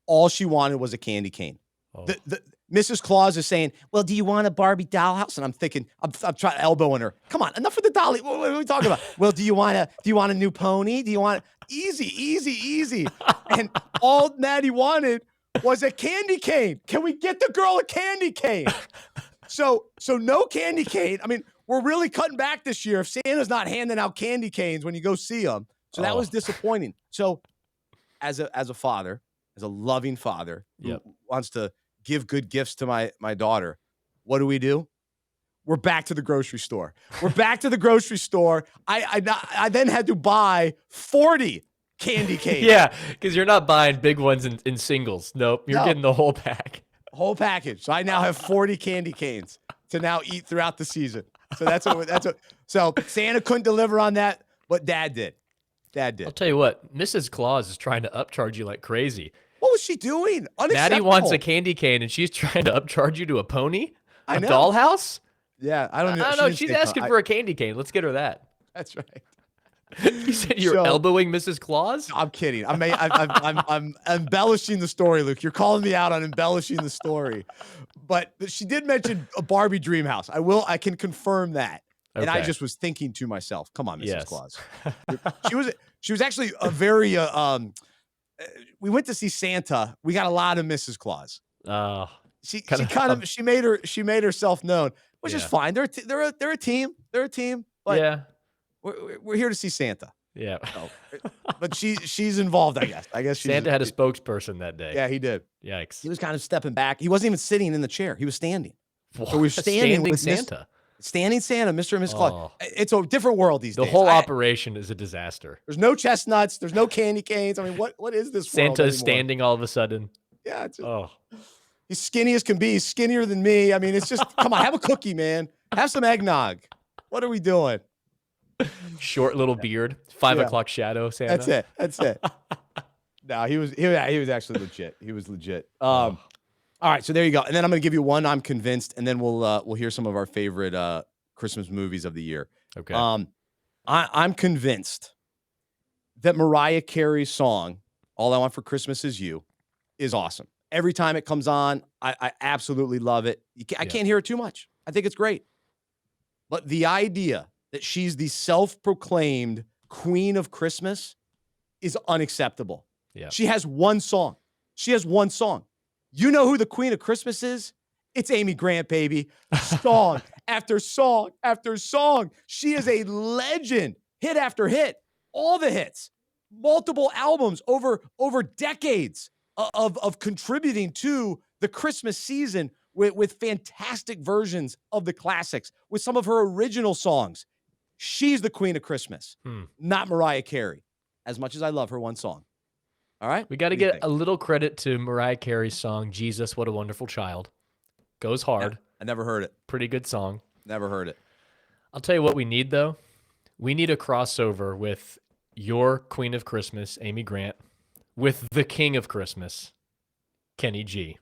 Speaker 1: All she wanted was a candy cane.
Speaker 5: Oh.
Speaker 1: The Mrs. Claus is saying, well, do you want a Barbie dollhouse? And I'm thinking, I'm trying elbowing her. Come on, enough with the dolly. What are we talking about? Well, do you want a new pony? Do you want easy? And all Maddie wanted was a candy cane. Can we get the girl a candy cane? So no candy cane. I mean, we're really cutting back this year if Santa's not handing out candy canes when you go see them. So that was disappointing. So as a father, as a loving father who wants to give good gifts to my daughter, what do? We're back to the grocery store. I then had to buy 40 candy canes.
Speaker 5: Yeah, because you're not buying big ones in singles. Nope, you're getting the whole pack.
Speaker 1: Whole package. So I now have 40 candy canes to now eat throughout the season. So so Santa couldn't deliver on that, but Dad did.
Speaker 5: I'll tell you what, Mrs. Claus is trying to upcharge you like crazy.
Speaker 1: What was she doing? Unacceptable.
Speaker 5: Maddie wants a candy cane, and she's trying to upcharge you to a pony?
Speaker 1: I know.
Speaker 5: Dollhouse?
Speaker 1: Yeah, I don't know.
Speaker 5: I don't know. She's asking for a candy cane. Let's get her that.
Speaker 1: That's right.
Speaker 5: You said you're elbowing Mrs. Claus?
Speaker 1: I'm kidding. I'm embellishing the story, Luke. You're calling me out on embellishing the story. But she did mention a Barbie dream house. I can confirm that. And I just was thinking to myself, come on, Mrs. Claus. She was actually a very we went to see Santa. We got a lot of Mrs. Claus. She made herself known, which is fine. They're a team. They're a team. But we're here to see Santa.
Speaker 5: Yeah.
Speaker 1: So, but she's involved, I guess.
Speaker 5: Santa had a spokesperson that day.
Speaker 1: Yeah, he did.
Speaker 5: Yikes.
Speaker 1: He was kind of stepping back. He wasn't even sitting in the chair. He was standing.
Speaker 5: What?
Speaker 1: So we're standing with
Speaker 5: Santa.
Speaker 1: Standing Santa, Mr. and Mrs. Claus. It's a different world these days.
Speaker 5: The whole operation is a disaster.
Speaker 1: There's no chestnuts. There's no candy canes. I mean, what is this world
Speaker 5: Santa is standing all of a sudden.
Speaker 1: Yeah. He's skinny as can be. He's skinnier than me. I mean, it's just, come on, have a cookie, man. Have some eggnog. What are we doing?
Speaker 5: Short little beard, 5 o'clock shadow Santa.
Speaker 1: That's it. No, he was actually legit. He was legit. All right, so there you go. And then I'm going to give you one I'm convinced, and then we'll hear some of our favorite Christmas movies of the year.
Speaker 5: Okay.
Speaker 1: I'm convinced that Mariah Carey's song, All I Want for Christmas Is You, is awesome. Every time it comes on, I absolutely love it. I can't hear it too much. I think it's great. But the idea that she's the self-proclaimed queen of Christmas is unacceptable.
Speaker 5: Yeah.
Speaker 1: She has one song. You know who the queen of Christmas is? It's Amy Grant, baby. Song after song after song. She is a legend. Hit after hit. All the hits. Multiple albums over decades of contributing to the Christmas season with fantastic versions of the classics, with some of her original songs. She's the queen of Christmas, not Mariah Carey, as much as I love her one song. All right?
Speaker 5: We got to get a little credit to Mariah Carey's song, Jesus, What a Wonderful Child. Goes hard.
Speaker 1: Yeah, I never heard it.
Speaker 5: Pretty good song.
Speaker 1: Never heard it.
Speaker 5: I'll tell you what we need, though. We need a crossover with your Queen of Christmas, Amy Grant, with the King of Christmas, Kenny G.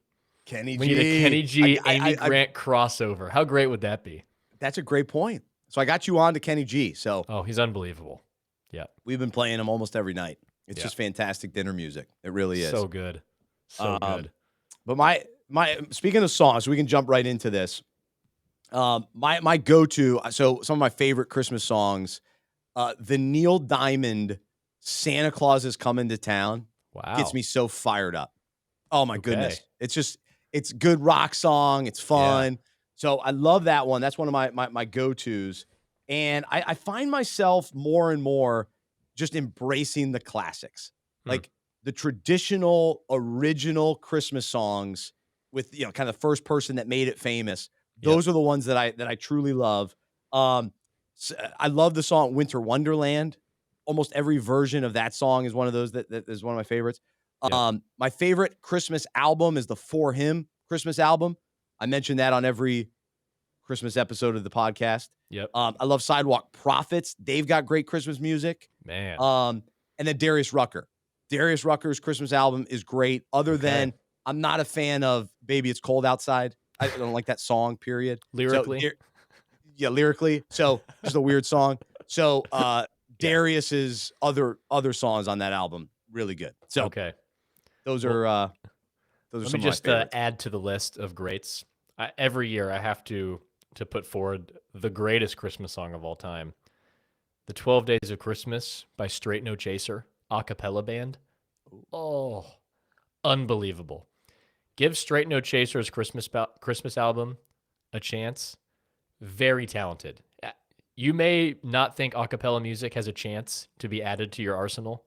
Speaker 5: We need a Kenny G, Amy Grant crossover. How great would that be?
Speaker 1: That's a great point. So I got you on to Kenny G.
Speaker 5: Oh, he's unbelievable. Yeah.
Speaker 1: We've been playing him almost every night. It's just fantastic dinner music. It really is.
Speaker 5: So good. So good.
Speaker 1: But my speaking of songs, we can jump right into this. My go-to, so some of my favorite Christmas songs, the Neil Diamond Santa Claus Is Coming to Town gets me so fired up. Oh my goodness. It's good rock song. It's fun. Yeah. So I love that one. That's one of my go-tos. And I find myself more and more just embracing the classics, like the traditional, original Christmas songs with, kind of the first person that made it famous. Those are the ones that I truly love. So I love the song Winter Wonderland. Almost every version of that song is one of those that is one of my favorites. My favorite Christmas album is the For Him Christmas album. I mentioned that on every Christmas episode of the podcast.
Speaker 5: Yep.
Speaker 1: I love Sidewalk Prophets. They've got great Christmas music.
Speaker 5: Man.
Speaker 1: And then Darius Rucker. Darius Rucker's Christmas album is great. Other than I'm not a fan of Baby It's Cold Outside. I don't like that song, period.
Speaker 5: Lyrically.
Speaker 1: So, lyrically. So just a weird song. So Darius's other songs on that album, really good. So those are
Speaker 5: let
Speaker 1: some
Speaker 5: me just
Speaker 1: of my favorites.
Speaker 5: Add to the list of greats. Every year I have to put forward the greatest Christmas song of all time. The 12 Days of Christmas by Straight No Chaser, a cappella band. Oh, unbelievable. Give Straight No Chaser's Christmas album a chance. Very talented. You may not think a cappella music has a chance to be added to your arsenal.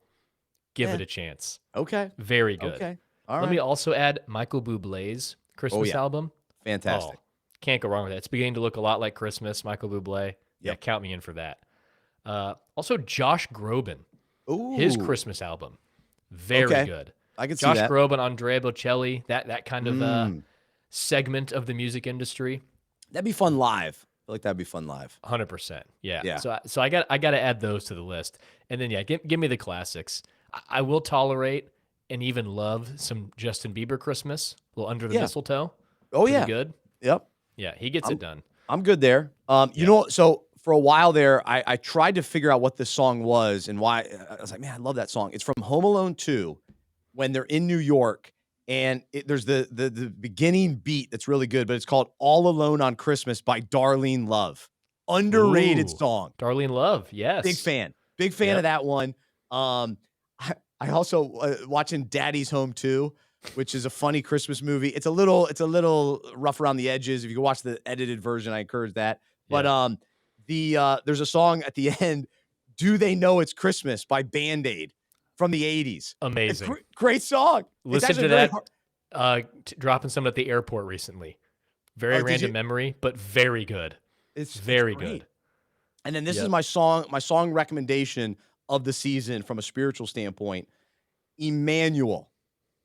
Speaker 5: Give it a chance.
Speaker 1: Okay.
Speaker 5: Very good.
Speaker 1: Okay. All right.
Speaker 5: Let me also add Michael Bublé's Christmas album.
Speaker 1: Fantastic.
Speaker 5: Can't go wrong with that. It's beginning to look a lot like Christmas, Michael Bublé. Yeah, count me in for that. Also, Josh Groban.
Speaker 1: Ooh.
Speaker 5: His Christmas album. Very good.
Speaker 1: I can see
Speaker 5: Josh
Speaker 1: that.
Speaker 5: Groban, Andrea Bocelli, that kind of segment of the music industry.
Speaker 1: That'd be fun live. I feel like that'd be fun live.
Speaker 5: 100%. Yeah. So I got to add those to the list. And then give me the classics. I will tolerate and even love some Justin Bieber Christmas, a little Under the Mistletoe.
Speaker 1: Oh,
Speaker 5: Pretty
Speaker 1: yeah.
Speaker 5: good.
Speaker 1: Yep.
Speaker 5: Yeah, he gets it done.
Speaker 1: I'm good there. You know, so for a while there, I tried to figure out what this song was and why. I was like, man, I love that song. It's from Home Alone 2 when they're in New York. And there's the beginning beat that's really good, but it's called All Alone on Christmas by Darlene Love. Underrated
Speaker 5: Ooh,
Speaker 1: song.
Speaker 5: Darlene Love, yes.
Speaker 1: Big fan of that one. I also watching Daddy's Home 2, which is a funny Christmas movie. It's a little rough around the edges. If you can watch the edited version, I encourage that. But there's a song at the end, Do They Know It's Christmas by Band-Aid from the 80s.
Speaker 5: Amazing.
Speaker 1: Great song.
Speaker 5: Listen to that. Dropping some at the airport recently. Very random memory, but very good.
Speaker 1: It's
Speaker 5: very
Speaker 1: great.
Speaker 5: good.
Speaker 1: And then this is my song recommendation of the season from a spiritual standpoint. Emmanuel.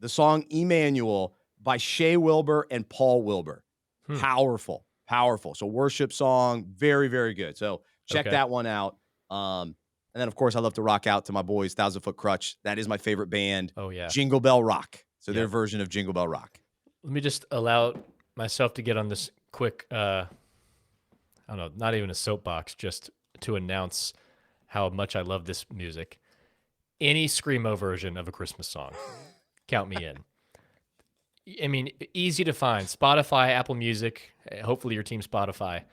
Speaker 1: The song Emmanuel by Shea Wilbur and Paul Wilbur. Powerful. So worship song, very, very good. So check that one out. And then, of course, I love to rock out to my boys, 1,000 Foot Crutch. That is my favorite band.
Speaker 5: Oh, yeah.
Speaker 1: Jingle Bell Rock. So their version of Jingle Bell Rock.
Speaker 5: Let me just allow myself to get on this quick, I don't know, not even a soapbox, just to announce how much I love this music. Any Screamo version of a Christmas song, count me in. I mean, easy to find. Spotify, Apple Music, hopefully your team Spotify.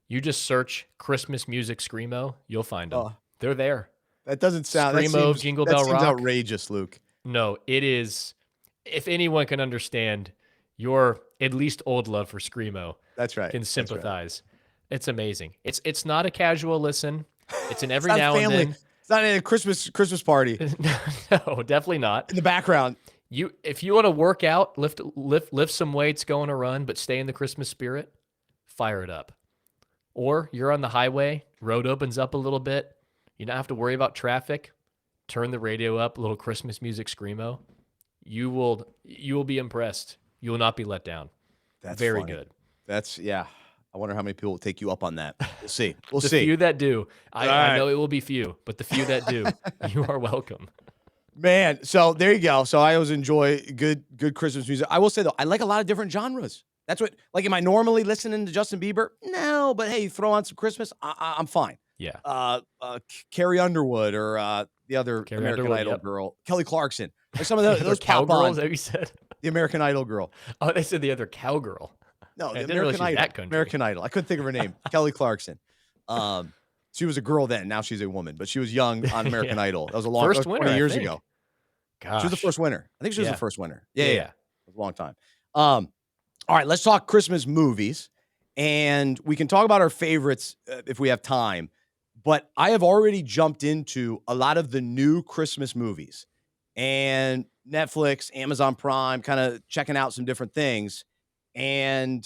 Speaker 5: You just search Christmas music Screamo, you'll find them. They're there.
Speaker 1: That doesn't sound
Speaker 5: Screamo, Jingle Bell Rock.
Speaker 1: Outrageous, Luke.
Speaker 5: No, it is. If anyone can understand your at least old love for Screamo,
Speaker 1: that's right.
Speaker 5: Can sympathize. Right. It's amazing. It's not a casual listen. It's an every now and then.
Speaker 1: It's not a Christmas party.
Speaker 5: No, definitely not.
Speaker 1: In the background.
Speaker 5: If you want to work out, lift some weights, go on a run, but stay in the Christmas spirit, fire it up. Or you're on the highway, road opens up a little bit. You don't have to worry about traffic. Turn the radio up, a little Christmas music Screamo. You will be impressed. You will not be let down.
Speaker 1: That's
Speaker 5: very
Speaker 1: funny.
Speaker 5: good.
Speaker 1: I wonder how many people will take you up on that. We'll see. We'll
Speaker 5: the
Speaker 1: see.
Speaker 5: Few that do. I know it will be few, but the few that do, you are welcome.
Speaker 1: Man, so there you go. So I always enjoy good Christmas music. I will say though, I like a lot of different genres. That's what, like, am I normally listening to Justin Bieber? No, but hey, throw on some Christmas, I'm fine.
Speaker 5: Yeah.
Speaker 1: Carrie Underwood or the other American Idol girl, Kelly Clarkson. Like some of those
Speaker 5: cowgirls that you said.
Speaker 1: The American Idol girl.
Speaker 5: Oh, they said the other cowgirl.
Speaker 1: No, the American Idol. American Idol. I couldn't think of her name. Kelly Clarkson. She was a girl then. Now she's a woman, but she was young on American Idol. That was a long
Speaker 5: first winner,
Speaker 1: 20 years ago.
Speaker 5: Gosh.
Speaker 1: She was the first winner. I think she was the first winner. Yeah. It was a long time. All right, let's talk Christmas movies, and we can talk about our favorites if we have time. But I have already jumped into a lot of the new Christmas movies and Netflix, Amazon Prime, kind of checking out some different things. And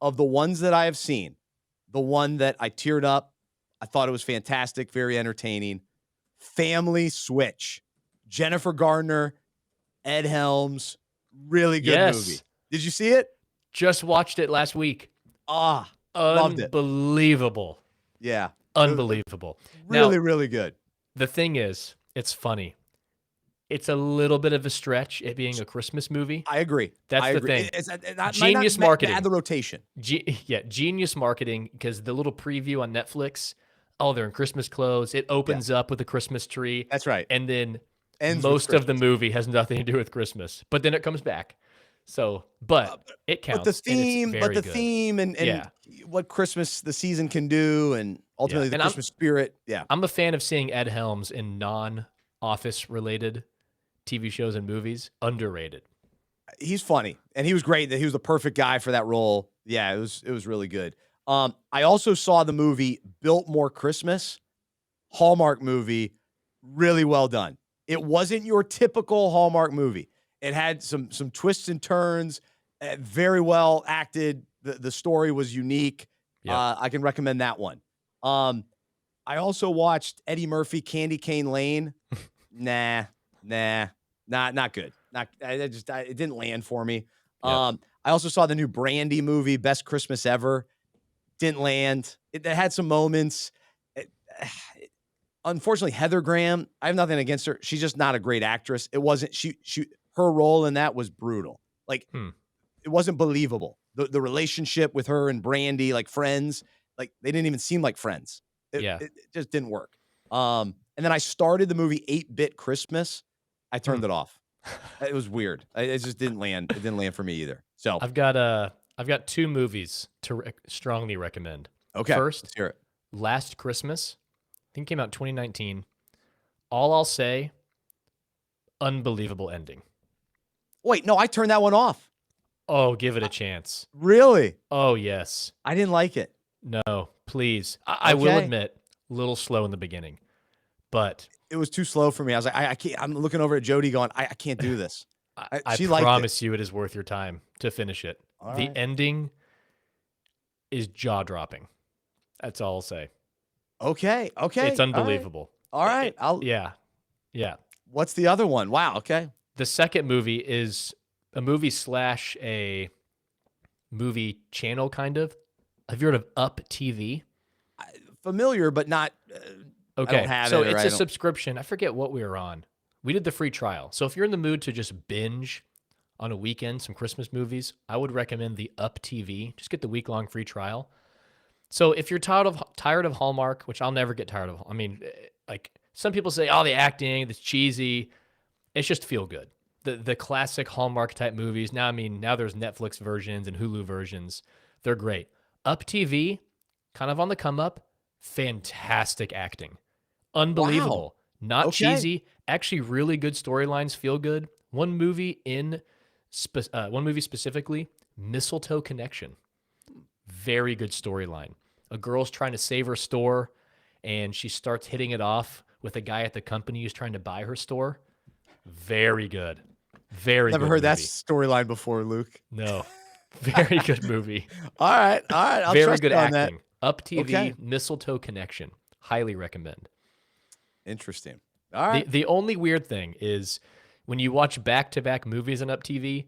Speaker 1: of the ones that I have seen, the one that I teared up, I thought it was fantastic, very entertaining. Family Switch. Jennifer Gardner, Ed Helms, really good movie. Did you see it?
Speaker 5: Just watched it last week.
Speaker 1: Loved it.
Speaker 5: Unbelievable.
Speaker 1: Yeah.
Speaker 5: Unbelievable.
Speaker 1: Really good.
Speaker 5: The thing is, it's funny. It's a little bit of a stretch, it being a Christmas movie.
Speaker 1: I agree.
Speaker 5: That's the thing.
Speaker 1: Genius marketing. Add the rotation.
Speaker 5: Genius marketing, because the little preview on Netflix, they're in Christmas clothes. It opens up with a Christmas tree.
Speaker 1: That's right.
Speaker 5: And then most of the movie has nothing to do with Christmas. But then it comes back. So, but it counts.
Speaker 1: But the theme and what Christmas, the season can do, and ultimately the Christmas spirit. Yeah.
Speaker 5: I'm a fan of seeing Ed Helms in non-office related TV shows and movies. Underrated.
Speaker 1: He's funny, and he was great. He was the perfect guy for that role. Yeah, it was really good. I also saw the movie Biltmore Christmas, Hallmark movie, really well done. It wasn't your typical Hallmark movie. It had some twists and turns, very well acted. The story was unique. I can recommend that one. I also watched Eddie Murphy, Candy Cane Lane. Not good. It didn't land for me. I also saw the new Brandy movie, Best Christmas Ever. Didn't land. It had some moments. Unfortunately, Heather Graham, I have nothing against her. She's just not a great actress. It wasn't, her role in that was brutal. Like, it wasn't believable. The relationship with her and Brandy, like friends, Like they didn't even seem like friends.
Speaker 5: Yeah.
Speaker 1: It just didn't work. And then I started the movie 8-Bit Christmas. I turned it off. It was weird. It just didn't land. It didn't land for me either. So
Speaker 5: I've got 2 movies to strongly recommend.
Speaker 1: okay,
Speaker 5: First,
Speaker 1: let's hear it.
Speaker 5: Last Christmas. I think it came out in 2019. All I'll say, unbelievable ending.
Speaker 1: Wait, no, I turned that one off.
Speaker 5: Oh, give it a chance.
Speaker 1: Really?
Speaker 5: Oh, yes.
Speaker 1: I didn't like it.
Speaker 5: No, please. I will
Speaker 1: Okay.
Speaker 5: admit, a little slow in the beginning, but
Speaker 1: It was too slow for me. I was like, I can't. I'm looking over at Jody going, I can't do this.
Speaker 5: I
Speaker 1: She liked it.
Speaker 5: promise you it is worth your time to finish it.
Speaker 1: All
Speaker 5: The
Speaker 1: right.
Speaker 5: ending is jaw-dropping. That's all I'll say.
Speaker 1: Okay.
Speaker 5: It's unbelievable.
Speaker 1: All right.
Speaker 5: Yeah.
Speaker 1: What's the other one? Wow. Okay.
Speaker 5: The second movie is a movie / a movie channel, kind of. Have you heard of Up TV?
Speaker 1: Familiar, but not.
Speaker 5: Okay,
Speaker 1: don't have
Speaker 5: so
Speaker 1: it, or
Speaker 5: it's
Speaker 1: I
Speaker 5: a
Speaker 1: don't-
Speaker 5: subscription. I forget what we were on. We did the free trial. So if you're in the mood to just binge on a weekend some Christmas movies, I would recommend the Up TV. Just get the week-long free trial. So if you're tired of Hallmark, which I'll never get tired of. I mean, like some people say, oh, the acting, it's cheesy. It's just feel good. The classic Hallmark type movies. Now there's Netflix versions and Hulu versions. They're great. Up TV, kind of on the come up. Fantastic acting. Unbelievable. Not
Speaker 1: Okay.
Speaker 5: cheesy. Actually, really good storylines. Feel good. One movie specifically, Mistletoe Connection. Very good storyline. A girl's trying to save her store, and she starts hitting it off with a guy at the company who's trying to buy her store. Very good. Very
Speaker 1: Never
Speaker 5: good
Speaker 1: heard that
Speaker 5: movie.
Speaker 1: storyline before, Luke.
Speaker 5: No. Very good movie.
Speaker 1: All right. I'll
Speaker 5: Very
Speaker 1: trust
Speaker 5: good
Speaker 1: you on
Speaker 5: acting. Up TV,
Speaker 1: Okay.
Speaker 5: Mistletoe Connection. Highly recommend.
Speaker 1: that. Interesting. All right.
Speaker 5: The only weird thing is when you watch back-to-back movies on Up TV,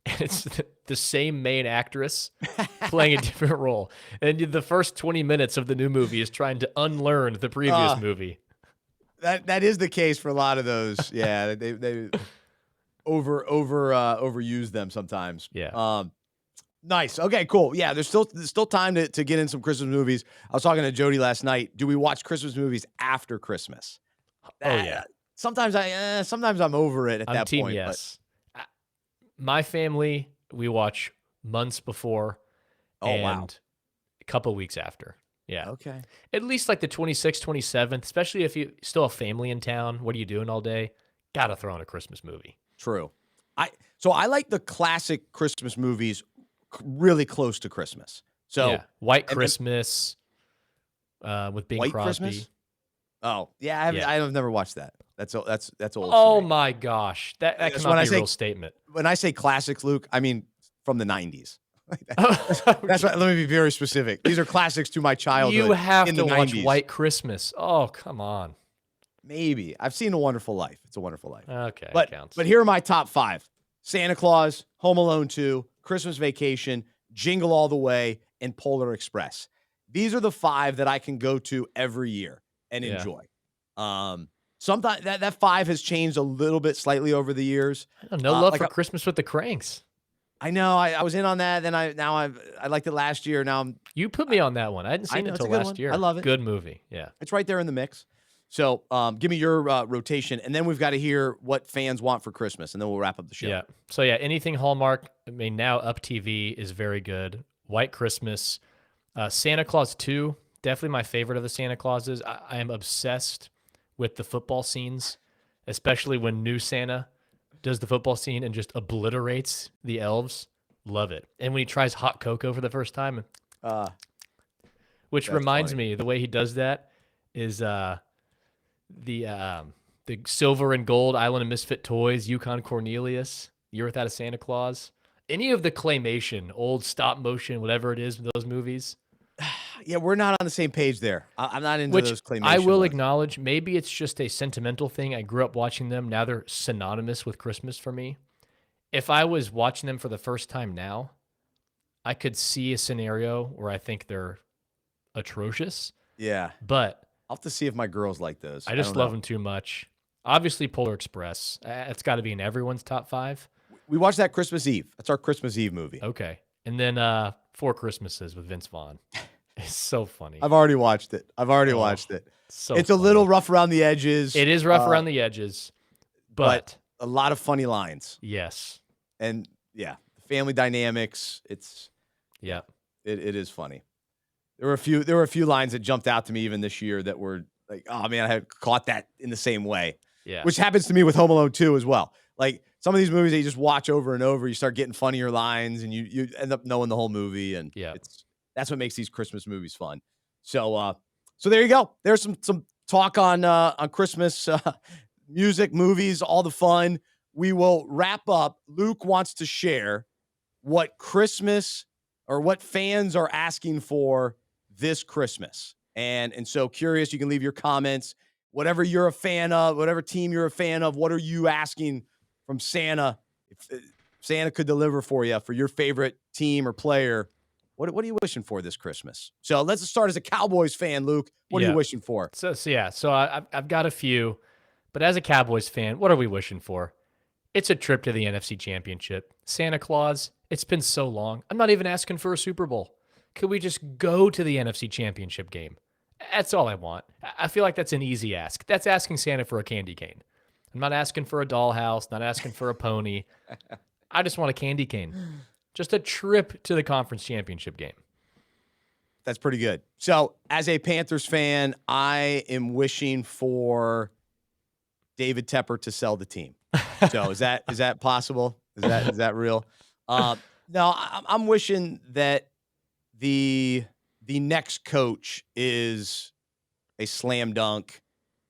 Speaker 5: and it's the same main actress playing a different role. And the first 20 minutes of the new movie is trying to unlearn the previous movie.
Speaker 1: That is the case for a lot of those. Yeah, they overuse them sometimes.
Speaker 5: Yeah.
Speaker 1: Nice. Okay, cool. Yeah, there's still time to get in some Christmas movies. I was talking to Jody last night. Do we watch Christmas movies after Christmas?
Speaker 5: Oh, yeah.
Speaker 1: Sometimes I'm over it at
Speaker 5: I'm
Speaker 1: that
Speaker 5: team
Speaker 1: point.
Speaker 5: yes. My family, we watch months before and
Speaker 1: wow.
Speaker 5: a couple weeks after. Yeah.
Speaker 1: But, okay.
Speaker 5: At least like the 26th, 27th, especially if you still have family in town. What are you doing all day? Got to throw in a Christmas movie.
Speaker 1: True. I like the classic Christmas movies really close to Christmas. So
Speaker 5: yeah. White Christmas with Bing
Speaker 1: White
Speaker 5: Crosby.
Speaker 1: Christmas? Oh, yeah, I've never watched that. That's old.
Speaker 5: Oh
Speaker 1: for me.
Speaker 5: my gosh. That
Speaker 1: That's
Speaker 5: cannot
Speaker 1: when I
Speaker 5: be a
Speaker 1: say-
Speaker 5: real statement.
Speaker 1: When I say classics, Luke, I mean from the 90s. That's what, let me be very specific. These are classics to my childhood.
Speaker 5: You have
Speaker 1: in
Speaker 5: to
Speaker 1: the
Speaker 5: watch
Speaker 1: 90s.
Speaker 5: White Christmas. Oh, come on.
Speaker 1: Maybe. I've seen A Wonderful Life. It's a Wonderful Life.
Speaker 5: Okay,
Speaker 1: But
Speaker 5: counts.
Speaker 1: here are my top 5. Santa Claus, Home Alone 2, Christmas Vacation, Jingle All the Way, and Polar Express. These are the 5 that I can go to every year and
Speaker 5: Yeah.
Speaker 1: enjoy. Sometimes that 5 has changed a little bit slightly over the years.
Speaker 5: No love
Speaker 1: like
Speaker 5: for
Speaker 1: a-
Speaker 5: Christmas with the Cranks.
Speaker 1: I know I was in on that. Then I liked it last year. Now
Speaker 5: You put me on that one. I hadn't seen
Speaker 1: know,
Speaker 5: it
Speaker 1: it's a
Speaker 5: until
Speaker 1: good
Speaker 5: last
Speaker 1: one.
Speaker 5: year.
Speaker 1: I love it.
Speaker 5: Good movie. Yeah.
Speaker 1: it's right there in the mix. So give me your rotation, and then we've got to hear what fans want for Christmas, and then we'll wrap up the show.
Speaker 5: Yeah. So yeah, anything Hallmark. I mean, now Up TV is very good. White Christmas, Santa Claus 2, definitely my favorite of the Santa Clauses. I am obsessed with the football scenes, especially when new Santa does the football scene and just obliterates the elves. Love it. And when he tries hot cocoa for the first time, which
Speaker 1: That's
Speaker 5: reminds
Speaker 1: funny.
Speaker 5: me, the way he does that is the silver and gold Island of Misfit Toys, Yukon Cornelius, Year Without a Santa Claus, any of the claymation, old stop motion, whatever it is, those movies.
Speaker 1: Yeah, we're not on the same page there. I'm not into
Speaker 5: Which
Speaker 1: those claymation
Speaker 5: I will
Speaker 1: ones.
Speaker 5: acknowledge, maybe it's just a sentimental thing. I grew up watching them. Now they're synonymous with Christmas for me. If I was watching them for the first time now, I could see a scenario where I think they're atrocious,
Speaker 1: Yeah,
Speaker 5: but
Speaker 1: I'll have to see if my girls like those.
Speaker 5: I just
Speaker 1: don't
Speaker 5: love
Speaker 1: know.
Speaker 5: them too much. Obviously, Polar Express. It's got to be in everyone's top 5.
Speaker 1: We watched that Christmas Eve. That's our Christmas Eve movie.
Speaker 5: Okay. And then Four Christmases with Vince Vaughn. It's so funny.
Speaker 1: I've already watched it. Watched it.
Speaker 5: So
Speaker 1: It's a
Speaker 5: funny.
Speaker 1: little rough around the edges.
Speaker 5: It is rough around the edges, but
Speaker 1: a lot of funny lines.
Speaker 5: yes.
Speaker 1: And yeah, the family dynamics.
Speaker 5: Yeah.
Speaker 1: It is funny. There were a few lines that jumped out to me even this year that were like, oh man, I had caught that in the same way.
Speaker 5: Yeah.
Speaker 1: Which happens to me with Home Alone 2 as well. Like some of these movies that you just watch over and over, you start getting funnier lines and you end up knowing the whole movie. And that's what makes these Christmas movies fun. So there you go. There's some talk on Christmas music, movies, all the fun. We will wrap up. Luke wants to share what Christmas or what fans are asking for this Christmas. And so curious, you can leave your comments, whatever you're a fan of, whatever team you're a fan of, what are you asking from Santa? If Santa could deliver for you, for your favorite team or player, what are you wishing for this Christmas? So let's start as a Cowboys fan, Luke. What are you wishing for?
Speaker 5: So I've got a few, but as a Cowboys fan, what are we wishing for? It's a trip to the NFC Championship. Santa Claus, it's been so long. I'm not even asking for a Super Bowl. Could we just go to the NFC Championship game? That's all I want. I feel like that's an easy ask. That's asking Santa for a candy cane. I'm not asking for a dollhouse, not asking for a pony. I just want a candy cane. Just a trip to the conference championship game.
Speaker 1: That's pretty good. So, as a Panthers fan, I am wishing for David Tepper to sell the team. So, is that possible? Is that real? No, I'm wishing that the next coach is a slam dunk,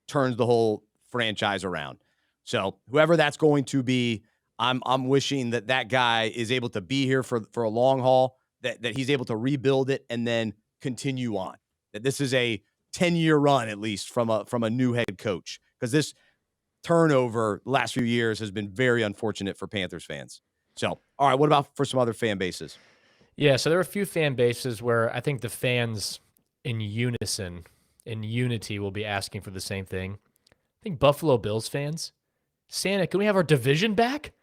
Speaker 1: turns the whole franchise around. So, whoever that's going to be, I'm wishing that guy is able to be here for a long haul, that he's able to rebuild it and then continue on. That this is a 10-year run at least from a new head coach, because this turnover the last few years has been very unfortunate for Panthers fans. So, all right, what about for some other fan bases?
Speaker 5: Yeah, so there are a few fan bases where I think the fans in unity will be asking for the same thing. I think Buffalo Bills fans, Santa, can we have our division back?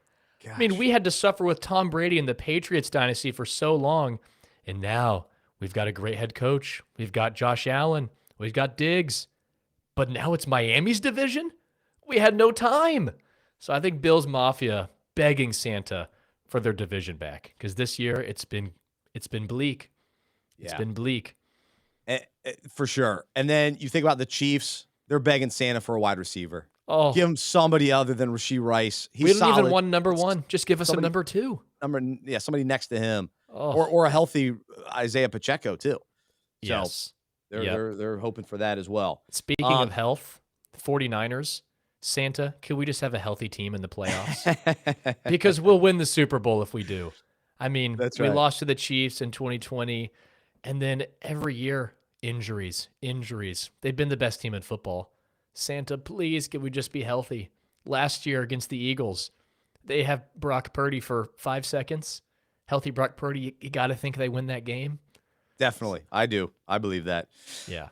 Speaker 1: Gosh.
Speaker 5: I mean, we had to suffer with Tom Brady and the Patriots dynasty for so long, and now we've got a great head coach. We've got Josh Allen. We've got Diggs. But now it's Miami's division? We had no time. So I think Bills Mafia begging Santa for their division back, because this year it's been bleak. It's been bleak.
Speaker 1: For sure. And then you think about the Chiefs, they're begging Santa for a wide receiver.
Speaker 5: Oh,
Speaker 1: Give him somebody other than Rashee Rice. He's
Speaker 5: we don't
Speaker 1: solid.
Speaker 5: even want number one. Just give us a number two.
Speaker 1: Somebody next to him,
Speaker 5: Oh.
Speaker 1: or a healthy Isaiah Pacheco too.
Speaker 5: Yes.
Speaker 1: So
Speaker 5: Yep.
Speaker 1: they're hoping for that as well.
Speaker 5: Speaking of health, the 49ers, Santa, could we just have a healthy team in the playoffs? Because we'll win the Super Bowl if we do. I mean,
Speaker 1: That's
Speaker 5: we
Speaker 1: right.
Speaker 5: lost to the Chiefs in 2020, and then every year, injuries. They've been the best team in football. Santa, please, could we just be healthy? Last year against the Eagles, they have Brock Purdy for 5 seconds. Healthy Brock Purdy, you got to think they win that game.
Speaker 1: Definitely. I do. I believe that.
Speaker 5: Yeah.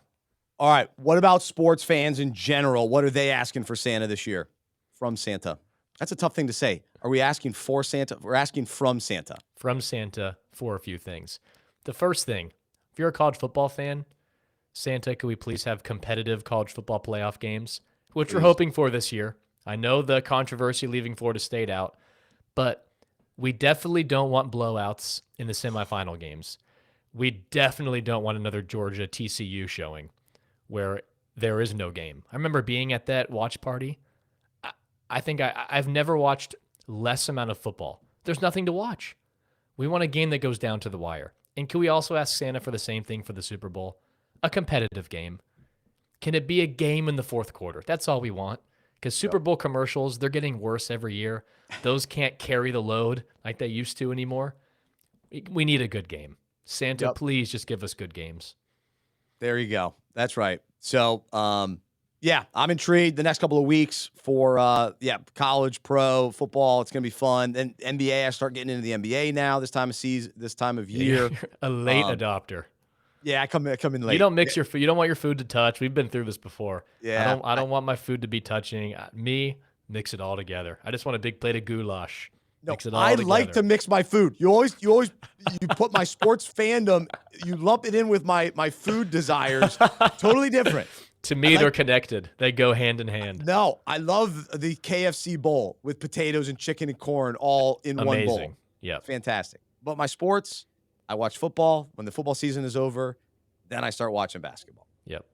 Speaker 1: All right. What about sports fans in general? What are they asking for Santa this year from Santa? That's a tough thing to say. Are we asking for Santa? We're asking from Santa.
Speaker 5: From Santa for a few things. The first thing, if you're a college football fan, Santa, could we please have competitive college football playoff games, which we're hoping for this year? I know the controversy leaving Florida State out, but we definitely don't want blowouts in the semifinal games. We definitely don't want another Georgia TCU showing where there is no game. I remember being at that watch party. I think I've never watched less amount of football. There's nothing to watch. We want a game that goes down to the wire. And can we also ask Santa for the same thing for the Super Bowl? A competitive game. Can it be a game in the fourth quarter? That's all we want. Because Super Bowl commercials, they're getting worse every year. Those can't carry the load like they used to anymore. We need a good game. Santa, please just give us good games.
Speaker 1: There you go. That's right. So, yeah, I'm intrigued the next couple of weeks for, college, pro, football. It's going to be fun. Then NBA, I start getting into the NBA now this time of season, this time of year.
Speaker 5: You're a late adopter.
Speaker 1: Yeah, I come in late.
Speaker 5: You don't mix your food. You don't want your food to touch. We've been through this before.
Speaker 1: Yeah.
Speaker 5: I don't want my food to be touching. Me, mix it all together. I just want a big plate of goulash.
Speaker 1: No,
Speaker 5: Mix it all
Speaker 1: I
Speaker 5: together.
Speaker 1: like to mix my food. You put my sports fandom, you lump it in with my food desires. Totally different.
Speaker 5: To me, they're connected. They go hand in hand.
Speaker 1: No, I love the KFC bowl with potatoes and chicken and corn all in one bowl.
Speaker 5: Amazing. Yeah.
Speaker 1: Fantastic. But my sports, I watch football. When the football season is over, then I start watching basketball.
Speaker 5: Yep.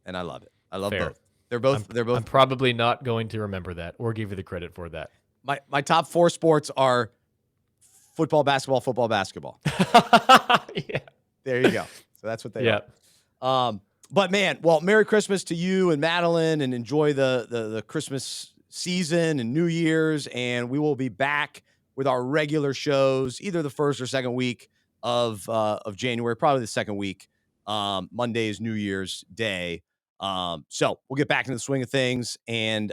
Speaker 1: And I love it. I love
Speaker 5: Fair.
Speaker 1: both. They're both.
Speaker 5: I'm probably not going to remember that or give you the credit for that.
Speaker 1: My top 4 sports are football, basketball.
Speaker 5: Yeah.
Speaker 1: There you go. So that's what they
Speaker 5: Yeah.
Speaker 1: are. But man, well, Merry Christmas to you and Madeline, and enjoy the Christmas season and New Year's. And we will be back with our regular shows, either the first or second week of January, probably the second week. Monday is New Year's Day. So we'll get back into the swing of things, and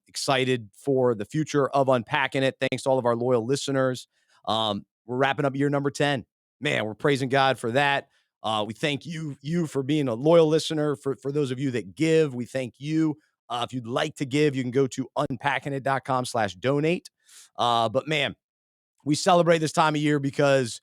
Speaker 1: excited for the future of Unpacking It. Thanks to all of our loyal listeners. We're wrapping up year number 10. Man, we're praising God for that. We thank you for being a loyal listener. For those of you that give, we thank you. If you'd like to give, you can go to unpackingit.com/donate. But man, we celebrate this time of year because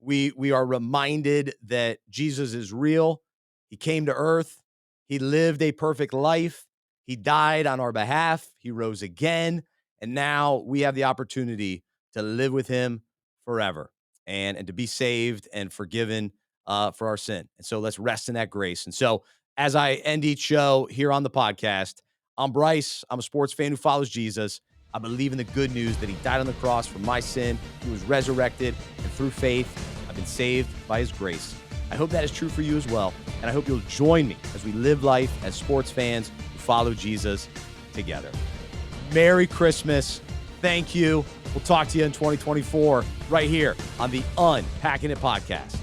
Speaker 1: we are reminded that Jesus is real. He came to earth. He lived a perfect life. He died on our behalf. He rose again. And now we have the opportunity to live with him forever and to be saved and forgiven for our sin. And so let's rest in that grace. And so as I end each show here on the podcast, I'm Bryce. I'm a sports fan who follows Jesus. I believe in the good news that he died on the cross for my sin. He was resurrected, and through faith, I've been saved by his grace. I hope that is true for you as well. And I hope you'll join me as we live life as sports fans who follow Jesus together. Merry Christmas. Thank you. We'll talk to you in 2024 right here on the Unpacking It podcast.